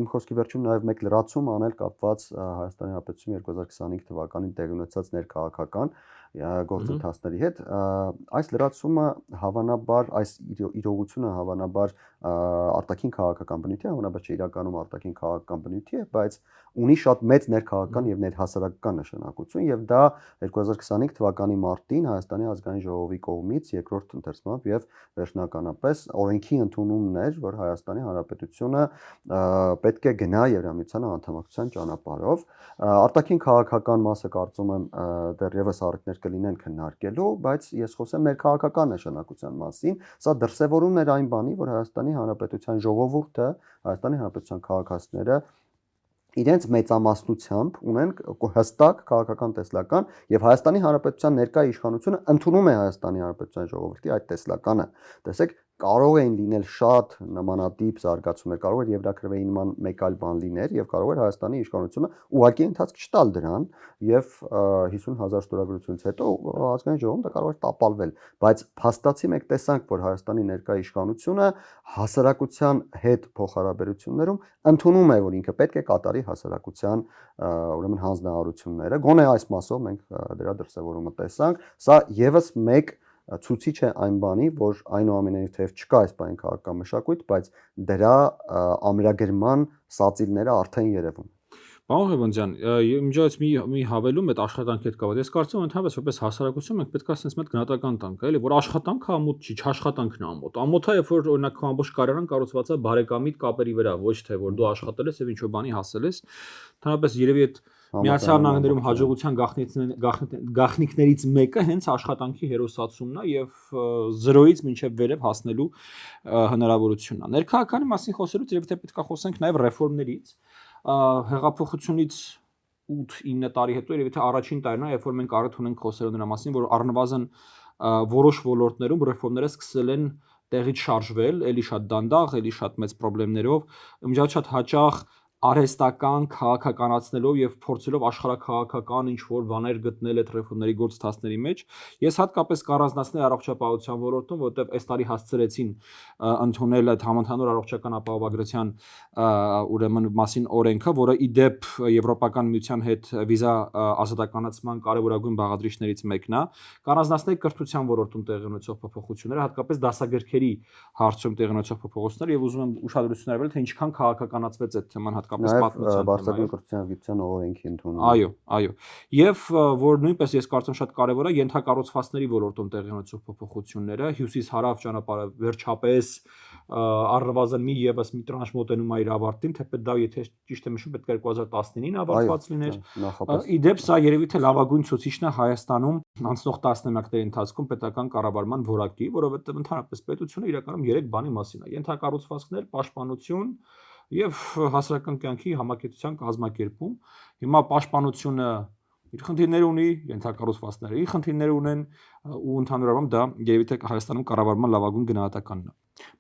իմ խոսքի վերջում նաեւ մեկ լրացում անել կապված Հայաստանի Հանրապետության 2025 թվականին տեղի ունեցած ներքաղաքական գործընթացների հետ։ Այս լրացումը հավանաբար, այս իրողությունը հավանաբար արտաքին քաղաքական բնույթ է, հավանաբար չիրականում արտաքին քաղաքական բնույթ է, բայց ունի շատ մեծ ներքաղաքական եւ ներհասարակական նշանակություն եւ դա 2025 թվականի մարտին Հայաստանի ազգային ժողովի կողմից երկրորդ ընթերցումով եւ վերջնականապես օրենքի ընդունումն էր, որ Հայաստանի Հանրապետությունը պետք է գնա Եվրամիության անդամակցության ճանապարհով։ Արտաքին քաղաքական մասը կարծում եմ դեռևս առիթներ կլինեն քննարկելու, բայց ես խոսեմ ներքաղաքական նշանակության մասին։ Սա դրսևորումն էր այն բանի, որ Հայաստանի Հանրապետության ժողովուրդը, Հայաստանի Հանրապետության քաղաքացիները իրենց մեծամասնությամբ ունեն հստակ քաղաքական տեսլական եւ Հայաստանի Հանրապետության ներկայ իշխանությունը ընդունում է Հայաստանի Հանրապետության ժողովրդի այդ տեսլականը։ Տեսեք, կարող էին լինել շատ նմանատիպ զարգացումներ, կարող էր Եվրաքրվեի նման մեկ այլ բան լիներ եւ կարող էր Հայաստանի իշխանությունը ուղղակի ընթացք չտալ դրան եւ 50,000 ստորագրությունից հետո ազգային ժողովում դա կարող էր տապալվել, բայց փաստացի մենք տեսանք, որ Հայաստանի ներկայ իշխանությունը հասարակության հետ փոխհարաբերություններում ընդունում է, որ ինքը պետք է կատարի հասարակության ուրեմն հանձնարարությունները։ Գոնե այս մասով մենք դրա դրսևորումը տեսանք։ Սա եւս մեկ ցուցիչ է այն բանի, որ այնուամենայնիվ թեև չկա այս բանի քաղաքական մշակույթ, բայց դրա ամրագրման սածիլները արդեն երևում։ Պարոն Ղևոնդյան, միջից մի հավելում այդ աշխատանքի հետ կապված։ Ես կարծում եմ, ընդհանրապես որպես հասարակություն մենք պետք է ասենք մեծ գնահատական տանք, էլի, որ աշխատանքը ամոթ չի, աշխատանքն է ամոթ։ Ամոթը երբ որ օրինակ քո ամբողջ կարիերան կառուցված է բարեկամիտ կապերի վրա, ոչ թե որ դու աշխատել ես եւ ինչ-որ բանի հասել ես։ Ընդհանրապես երևի այդ Միացյալ Նահանգներում հաջողության գաղտնիքներից մեկը հենց աշխատանքի հերոսացումն է եւ 0-ից մինչեւ վերև հասնելու հնարավորությունն է։ Ներքաղաքանի մասին խոսելուց երբ թե պետք է խոսենք նաեւ ռեֆորմներից, հեղափոխությունից 8-9 տարի հետո երևի թե առաջին տարին է, երբ որ մենք առիթ ունենք խոսելու նրա մասին, որ առնվազն որոշ ոլորտներում ռեֆորմները սկսել են տեղից շարժվել, էլի շատ դանդաղ, էլի շատ մեծ խնդիրներով, շատ հաճախ արհեստական քաղաքականացնելով եւ փորձելով աշխարհակաղակական ինչ-որ բաներ գտնել այդ ռեֆորմների գործընթացների մեջ, ես հատկապես կառանձնացնել առողջապահության ոլորտում, որտեղ այս տարի հասցրեցին ընդունել այդ համընդհանուր առողջական ապահովագրության ուրեմն մասին օրենքը, որը ի դեպ Եվրոպական միության հետ վիզա ազատականացման կարևորագույն բաղադրիչներից մեկն է, կառանձնացնել կրթության ոլորտում տեղի ունեցող փոփոխությունները, հատկապես դասագրքերի հարցում տեղի ունեցող փոփոխությունները եւ ուզում եմ ուշադրություն արվել, թե ինչքան քաղաքականացվեց այդ թեման բարձրագույն կրթության գիտության օրենքի ընդունումը։ Այո։ Եվ որ նույնպես ես կարծում շատ կարևոր է ենթակառուցվածքների ոլորտում տեղի ունեցող փոփոխությունները, հյուսիս-հարավ ճանապարհը վերջապես առնվազն եւս մի տրանշ մոտենում է իր ավարտին, թեպետ դա եթե ճիշտ եմ հիշում, պետք է 2019-ին ավարտված լիներ։ Ի դեպ սա երևի թե լավագույն ցուցիչն է Հայաստանում անցնող տասնամյակների ընթացքում պետական կառավարման որակի, որովհետեւ ընդհանրապես պետությունը իրականում 3 բանի մասին է՝ ենթակառուցվածքներ, պաշտպանություն եւ հասարակական կյանքի համակեցության կազմակերպում։ Հիմա պաշտպանությունը իր խնդիրները ունի, ենթակառուցվածքները իր խնդիրները ունեն ու ընդհանուր առմամբ դա երևի թե Հայաստանում կառավարման լավագույն գնահատականն է։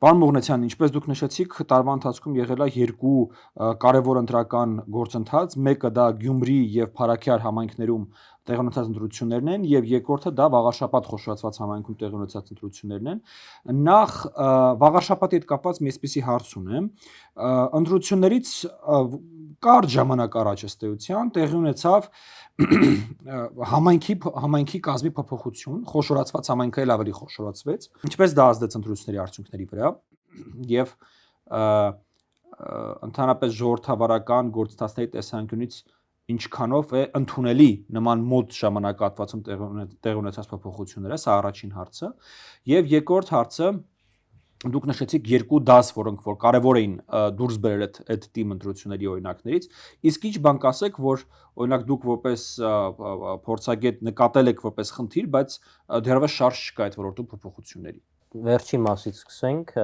Պարոն Մողնեցյան, ինչպես դուք նշեցիք, տարվա ընթացքում եղել է 2 կարևոր ընտրական գործընթաց, մեկը դա Գյումրի եւ Փարաքիար համայնքներում տեղի ունեցած ընտրություններն են եւ երկրորդը դա Վաղարշապատ խոշորացված համայնքում տեղի ունեցած ընտրություններն են։ Նախ Վաղարշապատի հետ կապված մի այսպիսի հարց ունեմ։ Ընտրություններից կարճ ժամանակ առաջ ըստ էության տեղի ունեցավ համայնքի կազմի փոփոխություն, խոշորացված համայնքը էլ ավելի խոշորացվեց, ինչպես դա ազդեց ընտրությունների արդյունքների վրա եւ ընդհանրապես ժողովրդավարական գործընթացների տեսանկյունից ինչքանով է ընդունելի նման մոտ ժամանակահատվածում տեղի ունեցած փոփոխությունները, սա առաջին հարցը, եւ երկրորդ հարցը դուք նշեցիք երկու դաս, որոնք որ կարևոր էին դուրս բերել այդ թիմ ընտրությունների օրինակներից, իսկ ինչ բան կասեք, որ օրինակ դուք որպես փորձագետ նկատել եք որպես խնդիր, բայց դեռևս շարժ չկա այդ ոլորտում փոփոխությունների։ Վերջի մասից սկսենք,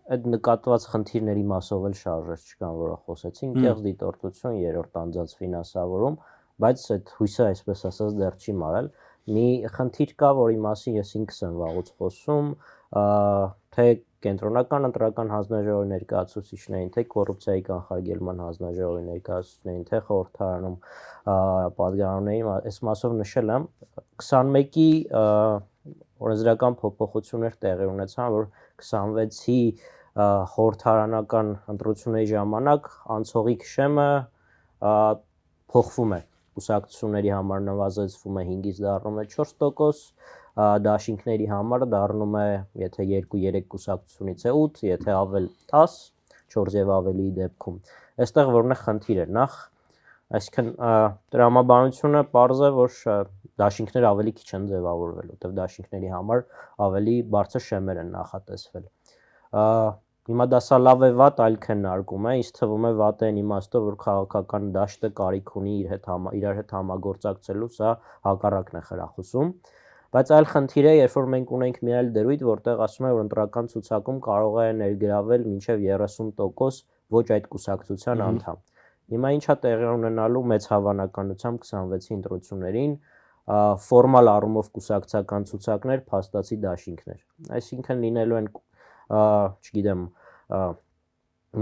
այդ նկատված խնդիրների մասով էլ շարժեր չկան, որը խոսեցին, կեղծ դիտորդություն, երրորդ անձանց ֆինանսավորում, բայց այդ հույսը, այսպես ասած, դեռ չի մարել։ Մի խնդիր կա, որի մասին ես ինքս եմ վաղուց խոսում, թե կենտրոնական ընտրական հանձնաժողովի ներկայացուցիչներին, թե կոռուպցիայի կանխարգելման հանձնաժողովի ներկայացուցիչներին, թե խորհրդարանում պատգամավորներին, այս մասով նշել եմ 21-ի օրենսդրական փոփոխություններ տեղի ունեցան, որ 26-ի խորհրդարանական ընտրությունների ժամանակ անցողիկ շեմը փոխվում է, կուսակցությունների համար նվազեցվում է 5-ից դառնում է 4%, դաշինքների համար դառնում է, եթե 2-3 կուսակցությունից է 8, եթե ավել 10, 4 եւ ավելի դեպքում։ Այստեղ որն է խնդիրը, նախ, այսինքն տրամաբանությունը պարզ է, որ դաշինքները ավելի քիչ են ձևավորվել, որտեղ դաշինքների համար ավելի բարձր շեմեր են նախատեսվել։ Հիմա դա սա լավ է վատ, այլ քննարկում է, ինձ թվում է վատ է այն իմաստով, որ քաղաքական դաշտը կարիք ունի իրար հետ համագործակցելու, սա հակառակն է խրախուսում, բայց այլ խնդիր է, երբ որ մենք ունենք մի այլ դրույթ, որտեղ ասում է, որ ընտրական ցուցակում կարող է ներգրավել մինչև 30% ոչ այդ կուսակցության անդամ։ Հիմա ինչա տեղի ունենալու մեծ հավանականությամբ 26-ի ընտրություններին ֆորմալ առումով կուսակցական ցուցակներ, փաստացի դաշինքներ։ Այսինքն լինելու են, չգիտեմ,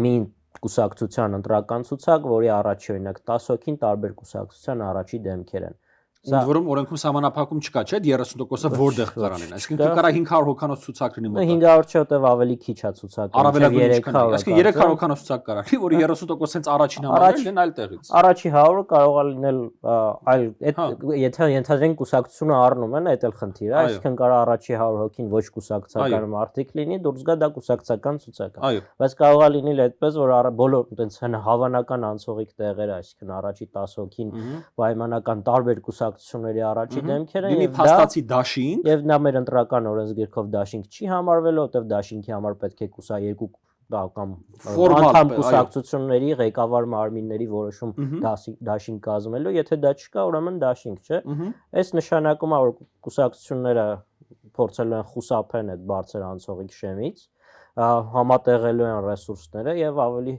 մի կուսակցության ընտրական ցուցակ, որի առաջի օրինակ 10 հոգին տարբեր կուսակցության առաջի դեմքեր են։ Ընդ որում օրենքում սահմանափակում չկա, չէ՞, 30%-ը որտեղ կարանեն։ Այսինքն կա 500 հոգանոց ցուցակ լինի մոտ։ 500 չէ, որտեղ ավելի քիչ է ցուցակը, առավելագույնը ինչքան է։ Այսինքն 300 հոգանոց ցուցակ կարա, որի 30% հենց առաջին համարն են այլ տեղից։ Առաջի 100-ը կարող է լինել այլ, եթե ենթադրենք կուսակցությունը առնում են, այդ էլ խնդիր է, այսինքն կարա առաջի 100 հոգին ոչ կուսակցական մարդիկ լինի, դուրս գա դա կուսակցական ցուցակ է։ Բայց կարող է լինել այդպես, որ բոլոր այտենց հավանական անցողիկ տեղերը, այսինքն առաջի 10 հոգին պայմանական տարբեր կուսակցությունների առաջի դեմքեր են, եւ փաստացի դաշինք, եւ նա մեր ընտրական օրենսգիրքով դաշինք չի համարվել, որտեղ դաշինքի համար պետք է երկու կամ անդամ կուսակցությունների ղեկավար մարմինների որոշում դաշինք կազմելու, եթե դա չկա, ուրեմն դաշինք չէ։ Այս նշանակում է, որ կուսակցությունները փորձելու են խուսափեն այդ բարձր անցողիկ շեմից, համատեղելու են ռեսուրսները եւ ավելի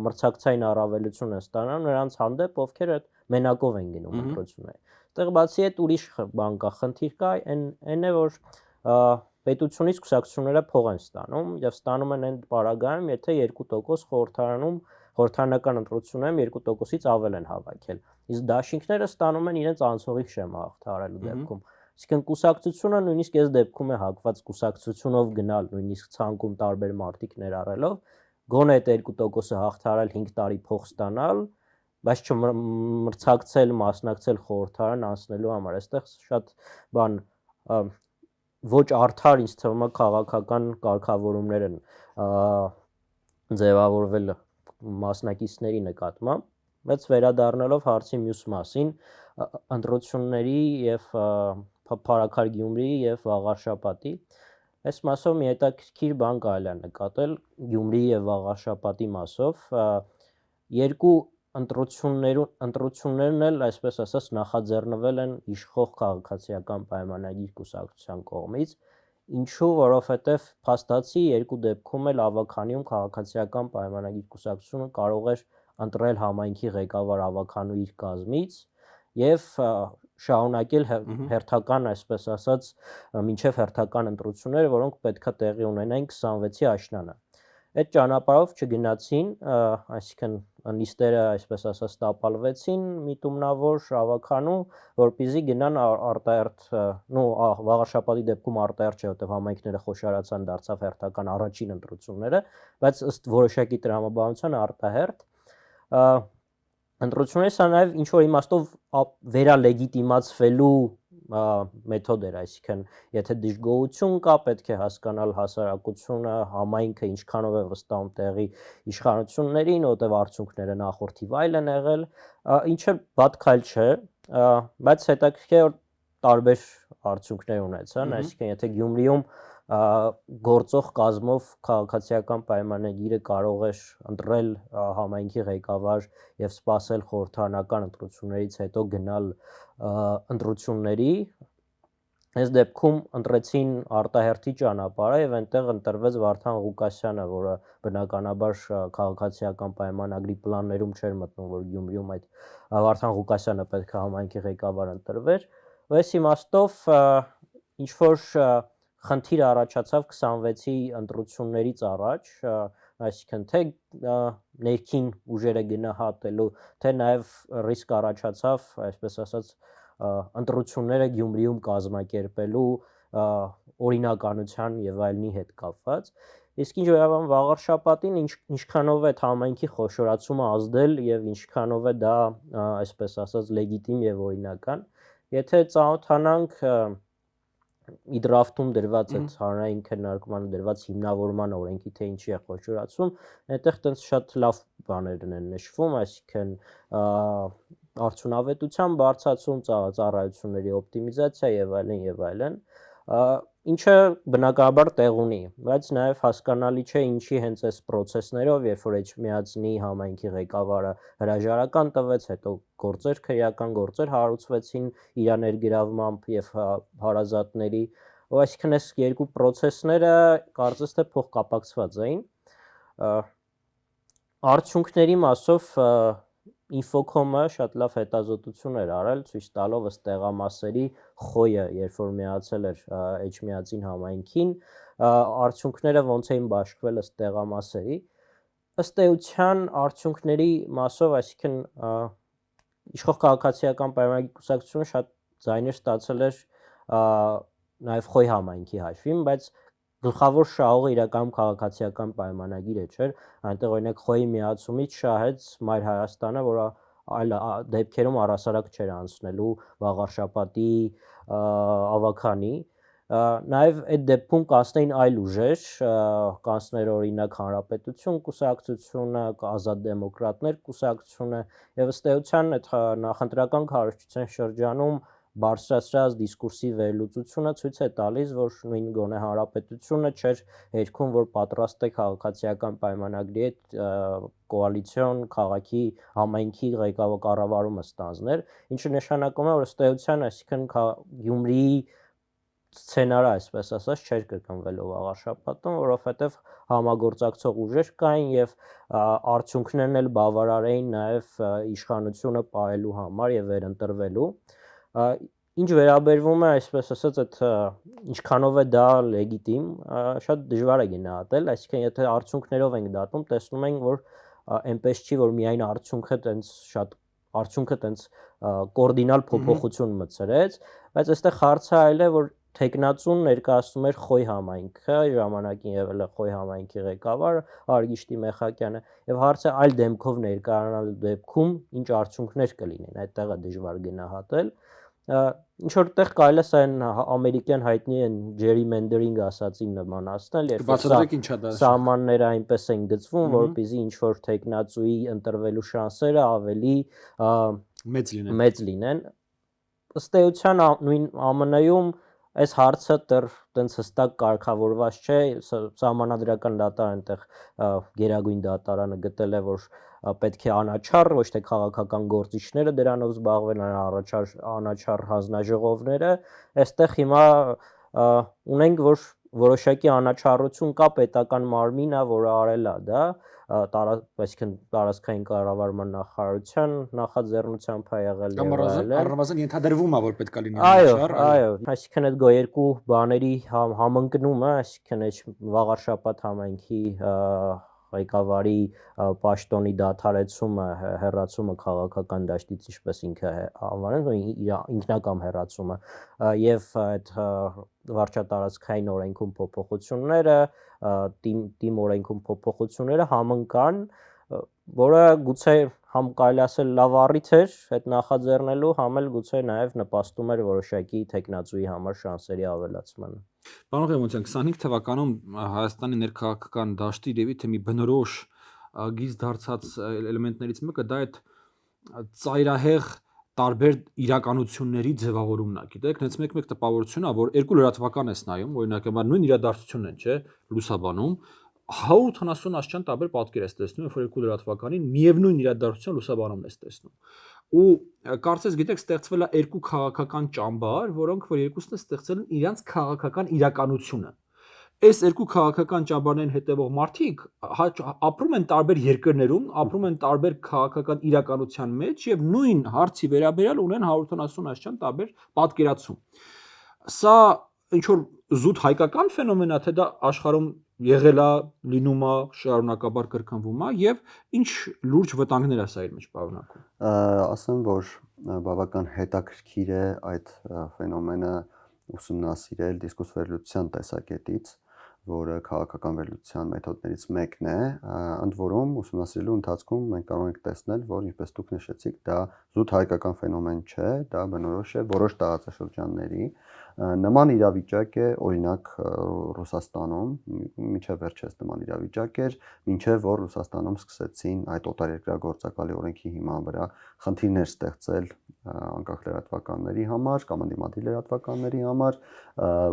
մրցակցային առավելություն են ստանալու նրանց հանդեպ, ովքեր այդ մենակով են գնում ընտրությունները։ Այդտեղ բացի այդ ուրիշ բան կա, խնդիր կա, այն է, որ պետությունից կուսակցությունները փող են ստանում եւ ստանում են այն պարագայում, եթե 2% խորհրդարանական ընտրություններում 2%-ից ավել են հավաքել։ Իսկ դաշինքները ստանում են իրենց անցողիկ շեմը հաղթահարելու դեպքում։ Այսինքն կուսակցությունը նույնիսկ այս դեպքում է հակված կուսակցությունով գնալ, նույնիսկ ցանկում տարբեր մարտիկ ներառելով, գոնե այդ 2%-ը հաղթահարել 5 տարի փող ստանալ, բայց չմրցակցել, մասնակցել խորհրդարան անցնելու համար։ Այստեղ շատ բան ոչ արդար ինձ թվում է քաղաքական կարգավորումներ են ձևավորվել մասնակիցների նկատմամբ, բայց վերադառնալով հարցի մյուս մասին, ընտրությունների եւ Փարաքար Գյումրիի եւ Վաղարշապատի, այս մասով մի հետաքրքիր բան կարելի է նկատել Գյումրիի եւ Վաղարշապատի մասով, երկու ընտրություններն էլ, այսպես ասած, նախաձեռնվել են իշխող քաղաքացիական պայմանագիր կուսակցության կողմից, ինչու, որովհետև փաստացի երկու դեպքում էլ ավագանիում քաղաքացիական պայմանագիր կուսակցությունը կարող էր ընտրել համայնքի ղեկավար ավագանու իր կազմից եւ շարունակել հերթական, այսպես ասած, մինչև հերթական ընտրությունները, որոնք պետքա տեղի ունենային 26-ի աշնանը։ Այդ ճանապարհով չգնացին, այսինքն նիստերը, այսպես ասած, տապալվեցին միտումնավոր ավագանու, որպեսզի գնան արտահերթ, Վաղարշապատի դեպքում արտահերթ չէ, որտեղ համայնքները խոշորացան, դարձավ հերթական առաջին ընտրությունները, բայց ըստ որոշակի տրամաբանության արտահերթ ընտրությունները սա նաև ինչ որ իմաստով վերալեգիտիմացվելու մեթոդ էր, այսինքն եթե դժգոհություն կա, պետք է հասկանալ հասարակությունը, համայնքը ինչքանով է վստահում տեղի իշխանություններին, որտեղ արդյունքները նախորդիվ այլ են եղել, ինչը վատ քայլ չէ, բայց հետաքրքիր է որ տարբեր արդյունքներ ունեցան, այսինքն եթե Գյումրիում գործող կազմով քաղաքացիական պայմանագիրը կարող էր ընտրել համայնքի ղեկավար եւ սպասել խորհրդարանական ընտրություններից հետո գնալ ընտրությունների, այս դեպքում ընտրեցին արտահերթի ճանապարհը եւ այնտեղ ընտրվեց Վարդան Ղուկասյանը, որը բնականաբար քաղաքացիական պայմանագրի պլաններում չէր մտնում, որ Գյումրիում այդ Վարդան Ղուկասյանը պետք է համայնքի ղեկավար ընտրվեր, այս իմաստով ինչ որ խնդիր առաջացավ 26-ի ընտրություններից առաջ, այսինքն թե ներքին ուժերը գնահատելու, թե նաև ռիսկ առաջացավ, այսպես ասած, ընտրությունները Գյումրիում կազմակերպելու օրինականության եւ այլնի հետ կապված։ Իսկ ինչ վերաբերում վաղարշապատին, ինչքանով է համայնքի խոշորացումը ազդել եւ ինչքանով է դա, այսպես ասած, լեգիտիմ եւ օրինական, եթե ծանոթանանք իդրաֆտում դրված այդ հանրային քննարկմանը դրված հիմնավորման օրենքի թե ինչի է խոշորացում, այնտեղ տենց շատ լավ բաներ են նշվում, այսինքն արդյունավետության բարձրացում, ծառայությունների օպտիմիզացիա եւ այլն, ինչը բնականաբար տեղ ունի, բայց նաև հասկանալի չէ ինչի հենց այս process-ներով, երբ որ Էջմիածնի համայնքի ղեկավարը հրաժարական տվեց, հետո քրեական գործեր հարուցվեցին իր ներգրավմամբ եւ հարազատների, այսինքն այս երկու process-ները կարծես թե փոխկապակցված էին։ Արդյունքների մասով Infocom-ը շատ լավ հետազոտություն էր արել, ցույց տալով ըստ տեղամասերի խոյը, երբ որ միացել էր Էջմիածին համայնքին, արդյունքները ոնց էին բաշխվել ըստ տեղամասերի։ Ըստ էության արդյունքների մասով, այսինքն իշխող քաղաքացիական պայմանագրի կուսակցությունը շատ ձայներ ստացել էր նաև խոյ համայնքի հաշվին, բայց գլխավոր շահողը իրականում քաղաքացիական պայմանագիրը չէր, այնտեղ օրինակ խոյի միացումից շահեց Մայր Հայաստանը, որը այլ դեպքերում առհասարակ չէր անցնելու վաղարշապատի ավագանի, նաև այդ դեպքում կանցնեին այլ ուժեր, կանցներ օրինակ Հանրապետություն կուսակցությունը, Ազատ դեմոկրատներ կուսակցությունը, եւ ըստ էության այդ նախընտրական քարոզչության շրջանում բարձրացրած դիսկուրսի վերլուծությունը ցույց է տալիս, որ նույն գոնե Հանրապետությունը չէր երգում, որ պատրաստ է քաղաքացիական պայմանագրի հետ կոալիցիոն քաղաքի համայնքի կառավարումը ստանձներ, ինչը նշանակում է, որ ըստ էության, այսինքն Գյումրիի սցենարը, այսպես ասած, չէր կրկնվելու վաղարշապատում, որովհետև համագործակցող ուժեր կային եւ արդյունքներն էլ բավարար էին նաեւ իշխանությունը պահելու համար եւ վերընտրվելու։ Ինչ վերաբերվում է, այսպես ասած, այդ ինչքանով է դա լեգիտիմ, շատ դժվար է գնահատել, այսինքն եթե արդյունքներով ենք դատում, տեսնում ենք, որ այնպես չի, որ միայն արդյունքը տենց կորդինալ փոփոխություն մտցրեց, բայց այստեղ հարցը այլ է, որ տեխնացուն ներկայացնում էր խոյ համայնքը, ժամանակին եղել է խոյ համայնքի ղեկավարը Արգիշտի Մեխակյանը, եւ հարցը այլ դեմքով ներկայանալու դեպքում ինչ արդյունքներ կլինեն, այդտեղ է դժվար գնահատել։ Ինչ որտեղ կարելի է այն ամերիկյան հայտնի են gerrymandering ասածին նմանացնել, երբ սահմանները այնպես են գծվում, որպեսզի ինչ որ տեխնացուի ընտրվելու շանսերը ավելի մեծ լինեն։ Ըստ էության նույն ԱՄՆ-ում այս հարցը դեռ տենց հստակ կարգավորված չէ, սահմանադրական դատարանը այնտեղ գերագույն դատարանը գտել է, որ պետք է անաչառ, ոչ թե քաղաքական գործիչները դրանով զբաղվեն, անաչառ հանձնաժողովները, այստեղ հիմա ունենք, որ որոշակի անաչառություն կա, պետական մարմինը, որը արել է դա, այսինքն տարածքային կառավարման նախարարության նախաձեռնությամբ է եղել եւ այլն։ Առնվազն ենթադրվում է, որ պետք է լինի անաչառ։ Այո, այսինքն այդ երկու բաների համընկնումը, այսինքն այդ վաղարշապատ համայնքի ղեկավարի պաշտոնի դադարեցումը, հեռացումը քաղաքական դաշտից, ինչպես ինքը անվանել, ինքնակամ հեռացումը եւ այդ վարչատարածքային օրենքում փոփոխությունները, թիմ օրենքում փոփոխությունները համընկան, որը գուցե համ կարելի ասել լավ առիթ էր այդ նախաձեռնելու, համ էլ գուցե նաև նպաստում էր որոշակի տեխնացուի համար շանսերի ավելացմանը։ Պարոն Ղևոնդյան, 25 թվականում Հայաստանի ներքաղաքական դաշտի դեպի թե մի բնորոշ գիծ դարձած էլեմենտներից մեկը դա այդ ծայրահեղ տարբեր իրականությունների ձևավորումն է, գիտեք, հենց մեկ տպավորություն է, որ երկու լրատվական ես նայում, օրինակ, նույն իրադարձությունն են, չէ, լուսաբանում 170 աշճան տարբեր պատկեր ես տեսնում, երբ որ երկու լրատվականին միևնույն իրադարձության լուսաբանումն ես տեսնում։ Ու կարծես գիտեք, ստեղծվել է երկու քաղաքական ճամբար, որոնք որ երկուսն են ստեղծել են իրենց քաղաքական իրականությունը։ Այս երկու քաղաքական ճամբարներին հետևող մարդիկ ապրում են տարբեր երկրներում, ապրում են տարբեր քաղաքական իրականության մեջ եւ նույն հարցի վերաբերյալ ունեն 170 աշճան տարբեր պատկերացում։ Սա ինչ որ զուտ հայկական ֆենոմեն է, թե դա աշխարհում եղել է, լինում է, շարունակաբար կրկնվում է եւ ինչ լուրջ վտանգներ է սա իր մեջ պարունակում։ Ասեմ, որ բավական հետաքրքիր է այդ ֆենոմենը ուսումնասիրել դիսկուրս վերլուծության տեսակետից, որը քաղաքական վերլուծության մեթոդներից մեկն է, ընդ որում ուսումնասիրելու ընթացքում մենք կարող ենք տեսնել, որ ինչպես դուք նշեցիք, դա զուտ հայկական ֆենոմեն չէ, դա բնորոշ է որոշ տարածաշրջանների։ Նման իրավիճակ է օրինակ Ռուսաստանում, մինչև վերջերս նման իրավիճակ էր, մինչև որ Ռուսաստանում սկսեցին այդ օտարերկրագործակալի օրենքի հիման վրա խնդիրներ ստեղծել անկախ լրատվականների համար կամ ընդդիմադիր լրատվականների համար,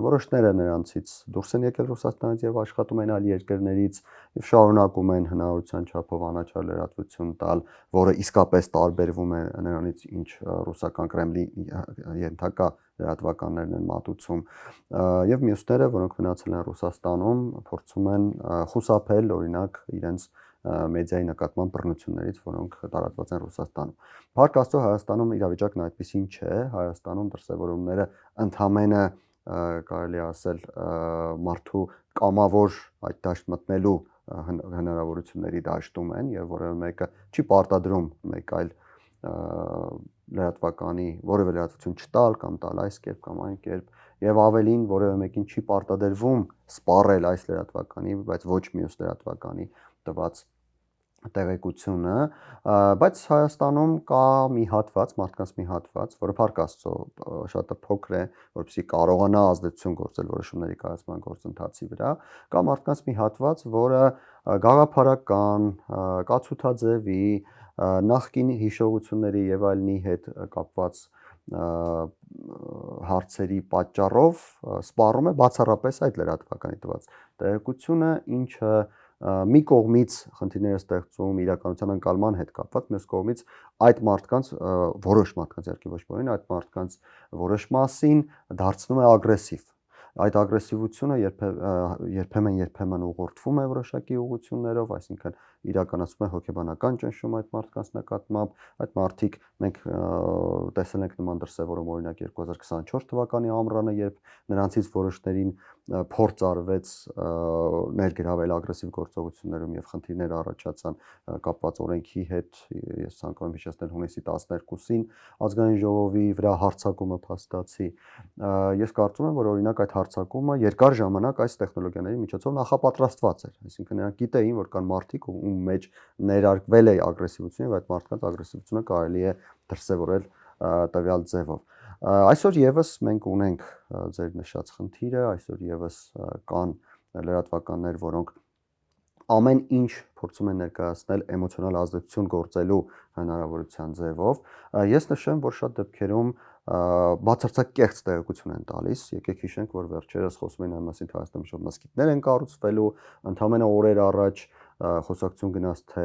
որոշները նրանցից դուրս են եկել Ռուսաստանից եւ աշխատում են այլ երկրներից եւ շարունակում են հնարավորության չափով անաչառ լրատվություն տալ, որը իսկապես տարբերվում է նրանից, ինչ ռուսական Կրեմլի ենթակա լրատվականներն են մատուցում եւ մյուսները, որոնք մնացել են Ռուսաստանում, փորձում են խուսափել օրինակ իրենց մեդիայի նկատմամբ բռնություններից, որոնք տարածված են Ռուսաստանում։ Փառք Աստծո, Հայաստանում իրավիճակն այդպեսին չէ, Հայաստանում դրսևորումները ընդհանրապես կարելի ասել մարդու կամավոր այդ դաշտ մտնելու հնարավորությունների դաշտում են եւ որևէ մեկը չի պարտադրում մեկ այլ լրատվականի որևէ լրատվություն չտալ կամ տալ այս կերպ կամ այն կերպ եւ ավելին որևէ մեկին չի պարտադրվում սպառել այս լրատվականի, բայց ոչ մյուս լրատվականի տված տեղեկությունը, բայց Հայաստանում կա մի հատված, մարդկանց մի հատված, որը Փառք Աստծո շատ փոքր է, որպեսզի կարողանա ազդեցություն գործել որոշումների կայացման գործընթացի վրա, կա մարդկանց մի հատված, որը գաղափարական, կացութաձևի, նախկին հիշողությունների եւ այլնի հետ կապված հարցերի պատճառով սպառում է բացառապես այդ լրատվականի տված տեղեկությունը, ինչը մի կողմից խնդիրներ է ստեղծում իրականության ընկալման հետ կապված, մյուս կողմից այդ մարդկանց որոշ մարդկանց երկի ոչ բոլորին այդ մարդկանց որոշ մասին դարձնում է ագրեսիվ։ Այդ ագրեսիվությունը երբեմն ուղղորդվում է որոշակի ուղղություններով, այսինքն իրականացում է հոգեբանական ճնշում այդ մարդկանց նկատմամբ, այդ մարդիկ մենք տեսել ենք նման դրսևորում օրինակ 2024 թվականի ամռանը, երբ նրանցից որոշներին փորձ արվեց ներգրավել ագրեսիվ գործողություններում եւ խնդիրներ առաջացան կապված օրենքի հետ, ես ցանկանում եմ հիշեցնել հունիսի 12-ին ազգային ժողովի վրա հարձակումը փաստացի։ Ես կարծում եմ, որ օրինակ այդ հարձակումը երկար ժամանակ այս տեխնոլոգիաների միջոցով նախապատրաստված էր, այսինքն նրանք գիտեին, որ կան մարդիկ, ում մեջ ներարկվել է ագրեսիվությունը եւ այդ մարդկանց ագրեսիվությունը կարելի է դրսևորել տվյալ ձևով։ Այսօր եւս մենք ունենք ձեր նշած խնդիրը, այսօր եւս կան լրատվականներ, որոնք ամեն ինչ փորձում են ներկայացնել էմոցիոնալ ազդեցություն գործելու հնարավորության ձևով։ Ես նշեմ, որ շատ դեպքերում բացարձակ կեղծ տեղեկություն են տալիս։ Եկեք հիշենք, որ վերջերս խոսում էին այն մասին, թե Հայաստանում շուտ մզկիթներ են կառուցվելու, ընդհանրապես օրեր առաջ խոսակցություն գնաց, թե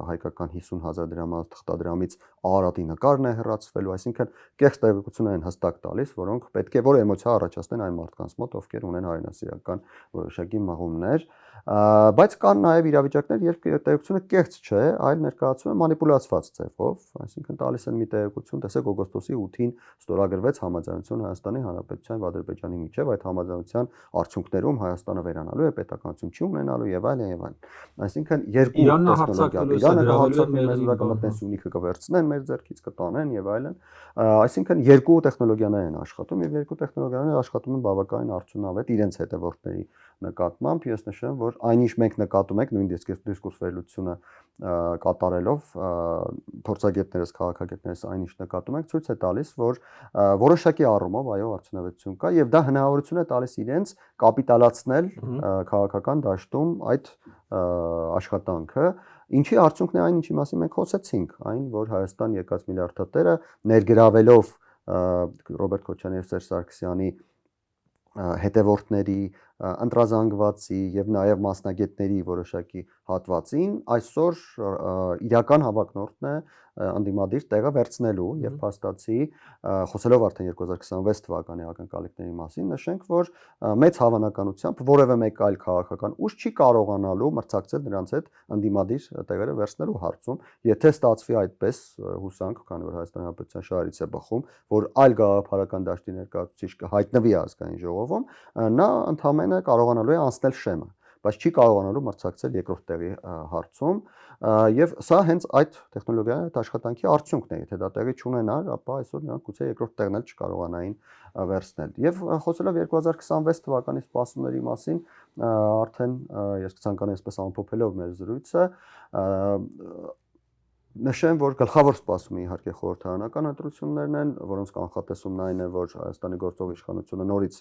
հայկական 50,000 դրամած թղթադրամից Արարատի նկարն է հեռացվելու, այսինքն կեղծ տեղեկություններ են հստակ տալիս, որոնք պետք է որ էմոցիա առաջացնեն այն մարդկանց մոտ, ովքեր ունեն հայրենասիրական որոշակի մղումներ, բայց կան նաև իրավիճակներ, երբ տեղեկությունը կեղծ չէ, այլ ներկայացում է մանիպուլացված ձևով, այսինքն տալիս են մի տեղեկություն, տեսեք օգոստոսի 8-ին ստորագրվեց համաձայնություն Հայաստանի Հանրապետության եւ Ադրբեջանի միջև, այդ համաձայնության արդյունքներում Հայաստանը վերանալու է, պետականություն չի ունենալու եւ այլն եւ այլն։ Այսինքն երկու տեխնոլոգիա Իրանը կհարձակվի մեզ վրա կմտնեն Սյունիքը կվերցնեն մեր ձեռքից կտանեն եւ այլն։ Այսինքն երկու տեխնոլոգիաներ են աշխատում եւ երկու տեխնոլոգիաները աշխատում են բավականին արդյունավետ իրենց հետևորդների նկատմամբ ես նշեմ, որ այնինչ մենք նկատում ենք նույն դիսկուրս վերլուծությունը կատարելով փորձագետներս, քաղաքագետներս այնինչ նկատում ենք, ցույց է տալիս, որ որոշակի առումով այո արդյունավետություն կա եւ դա հնարավորություն է տալիս իրենց կապիտալացնել քաղաքական դաշտում այդ աշխատանքը, ինչի արդյունքն է այն, ինչի մասին մենք խոսեցինք, այն, որ Հայաստան եկած միլիարդատերը ներգրավելով Ռոբերտ Քոչարյանի եւ Սերժ Սարգսյանի հետևորդների, ընտրազանգվածի եւ նաեւ մասնագետների որոշակի հատվածին այսօր իրական հավակնորդն է անդիմադիր տեղը վերցնելու եւ փաստացի խոսելով արդեն 2026 թվականի ակնկալիքների մասին նշենք, որ մեծ հավանականությամբ որևէ մեկ այլ քաղաքական ուժ չի կարողանալու մրցակցել նրանց հետ անդիմադիր տեղերը վերցնելու հարցում, եթե ստացվի այդպես հուսանք, քանի որ Հայաստանի Հանրապետության շահերից է բխում, որ այլ գաղափարական դաշտի ներկայացուցիչ կհայտնվի ազգային ժողովում, նա ընդհանրապես կարողանալու է անցնել շեմը, բայց չի կարողանալու մրցակցել երկրորդ տեղի հարցում եւ սա հենց այդ տեխնոլոգիայի այդ աշխատանքի արդյունքն է, եթե դա տեղի չունենար, ապա այսօր նրանք գուցե երկրորդ տեղն էլ չկարողանային վերցնել։ Եվ խոսելով 2026 թվականի սպասումների մասին, արդեն ես կցանկանայի այսպես ամփոփելով մեր զրույցը, նշեմ, որ գլխավոր սպասումը իհարկե խորհրդարանական ընտրություններն են, որոնց կանխատեսումն այն է, որ Հայաստանի գործող իշխանությունը նորից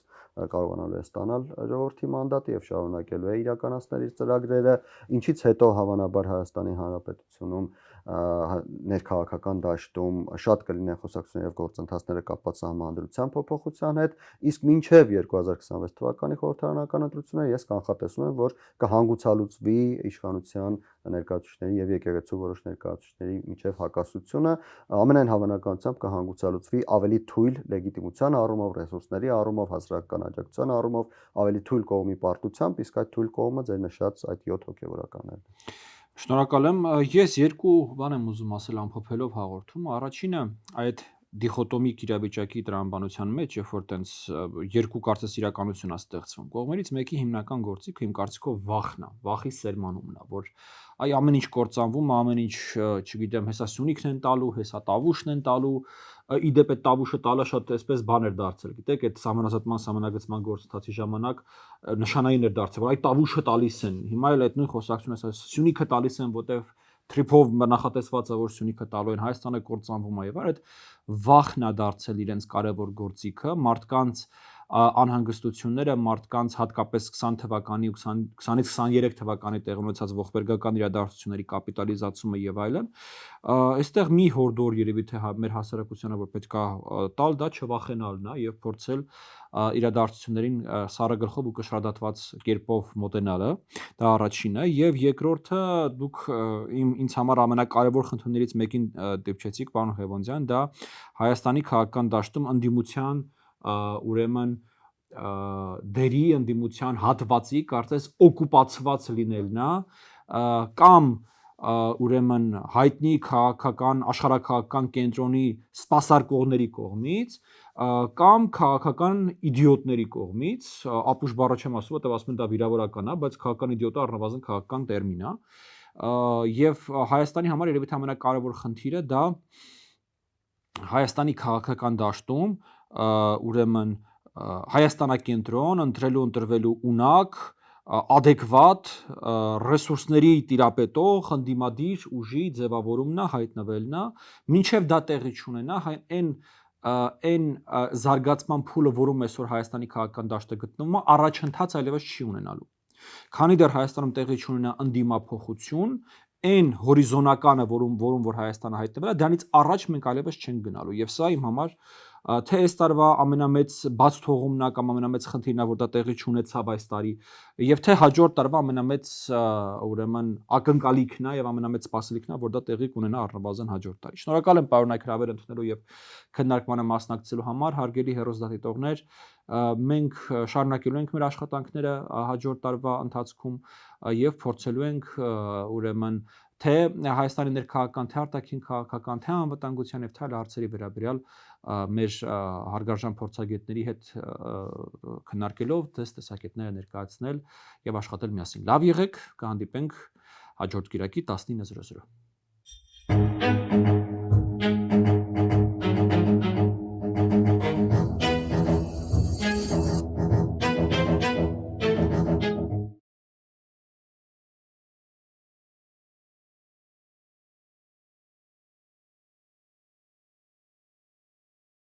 կարողանալու է ստանալ ժողովրդի մանդատը եւ շարունակելու է իրականացնել իր ծրագրերը, ինչից հետո հավանաբար Հայաստանի Հանրապետությունում ներքաղաքական դաշտում շատ կլինեն խոսակցություններ եւ գործընթացները կապված սահմանադրության փոփոխության հետ, իսկ մինչեւ 2026 թվականի խորհրդարանական ընտրությունները ես կանխատեսում եմ, որ կհանգուցալուծվի իշխանության ներկայացուցիչների եւ եկեղեցու որոշ ներկայացուցիչների միջև հակասությունը, ամենայն հավանականությամբ կհանգուցալուծվի ավելի թույլ լեգիտիմության առումով, ռեսուրսների առումով, հասարակական աջակցության առումով, ավելի թույլ կողմի պարտությամբ, իսկ այդ թույլ կողմը ձեր նշած այդ 7 հոգեվորականներն է։ Շնորհակալ եմ։ Ես երկու բան եմ ուզում ասել ամփոփելով հաղորդումը։ Առաջինը այդ դիխոտոմիկ իրավիճակի տրամաբանության մեջ, երբ որ տենց երկու կարծես իրականություն է ստեղծվում։ Կողմերից մեկի հիմնական գործիքը իմ կարծիքով վախն է, վախի սերմանումն է, որ այ ամեն ինչ կործանվում, ամեն ինչ, չգիտեմ, հեսա Սյունիքն են տալու, հեսա Տավուշն են տալու, իդեպ այդ Տավուշը տալը շատ այսպես բան էր դարձել, գիտեք, այդ սահմանազատման սահմանագծման գործընթացի ժամանակ նշանային էր դարձել, որ այ Տավուշը տալիս են։ Հիմա էլ այդ նույն խոսակցությունը, ասա Սյունիքը տալիս են, որտեվ թրիփով նախատեսված է, որ Սյունիքը տալու են, Հայաստանը կործանվում է եւ այդ վախն է դարձել իրենց կարևոր գործիքը, մարդկանց անհանգստությունները, մարդկանց հատկապես 20 թվականի ու 20-ից 23 թվականի տեղ ունեցած ողբերգական իրադարձությունների կապիտալիզացումը եւ այլն, այստեղ մի հորդոր երևի թե մեր հասարակությանը որ պետք է տալ, դա չվախենալն է եւ փորձել իրադարձություններին սառը գլխով ու կշռադատված կերպով մոտենալը, դա առաջինը, եւ երկրորդը դուք ինձ համար ամենակարևոր խնդիրներից մեկին դիպչեցիք, պարոն Ղևոնդյան, դա Հայաստանի քաղաքական դաշտում ընդդիմության ուրեմն դերի ընդդիմության հատվածի կարծես օկուպացված լինելն է կամ ուրեմն հայտնի քաղաքական աշխարհակաղակական կենտրոնի սպասարկողների կողմից կամ քաղաքական իդիոտների կողմից, ապուշ բառը չեմ ասում, որտեղ ասում են դա վիրավորական է, բայց քաղաքական իդիոտը առնվազն քաղաքական տերմին է, եւ Հայաստանի համար երևի թե ամենակարևոր խնդիրը դա Հայաստանի քաղաքական դաշտում ուրեմն Հայաստանակենտրոն ընտրվելու ունակ adekvat ռեսուրսների տիրապետող ընդդիմադիր ուժի ձևավորումն է, հայտնվելն է, մինչև դա տեղի չունենա, այն զարգացման փուլը, որում այսօր Հայաստանի քաղաքական դաշտը գտնվում է, առաջընթաց այլևս չի ունենալու։ Քանի դեռ Հայաստանում տեղի չունենա ընդդիմափոխություն, այն հորիզոնականը, որում որ Հայաստանը հայտնվել է, դրանից առաջ մենք այլևս չենք գնալու։ Եվ սա իմ համար թե այս տարվա ամենամեծ բաց թողումն է կամ ամենամեծ խնդիրն է, որ դա տեղի չունեցավ այս տարի, եւ թե հաջորդ տարվա ամենամեծ ուրեմն ակնկալիքն է եւ ամենամեծ սպասելիքն է, որ դա տեղի կունենա առնվազն հաջորդ տարի։ Շնորհակալ եմ պարոն Այք հրավեր ընդունելու եւ քննարկմանը մասնակցելու համար, հարգելի հեռուստադիտողներ, մենք շարունակելու ենք մեր աշխատանքները հաջորդ տարվա ընթացքում եւ փորձելու ենք ուրեմն թե Հայաստանի ներքաղաքական, թե արտաքին քաղաքական, թե անվտանգության եւ թե այլ հարցերի վերաբերյալ մեր հարգարժան փորձագետների հետ քննարկելով դες տեսակետները ներկայացնել եւ աշխատել միասին։ Լավ եղեք, կհանդիպենք հաջորդ կիրակի 19:00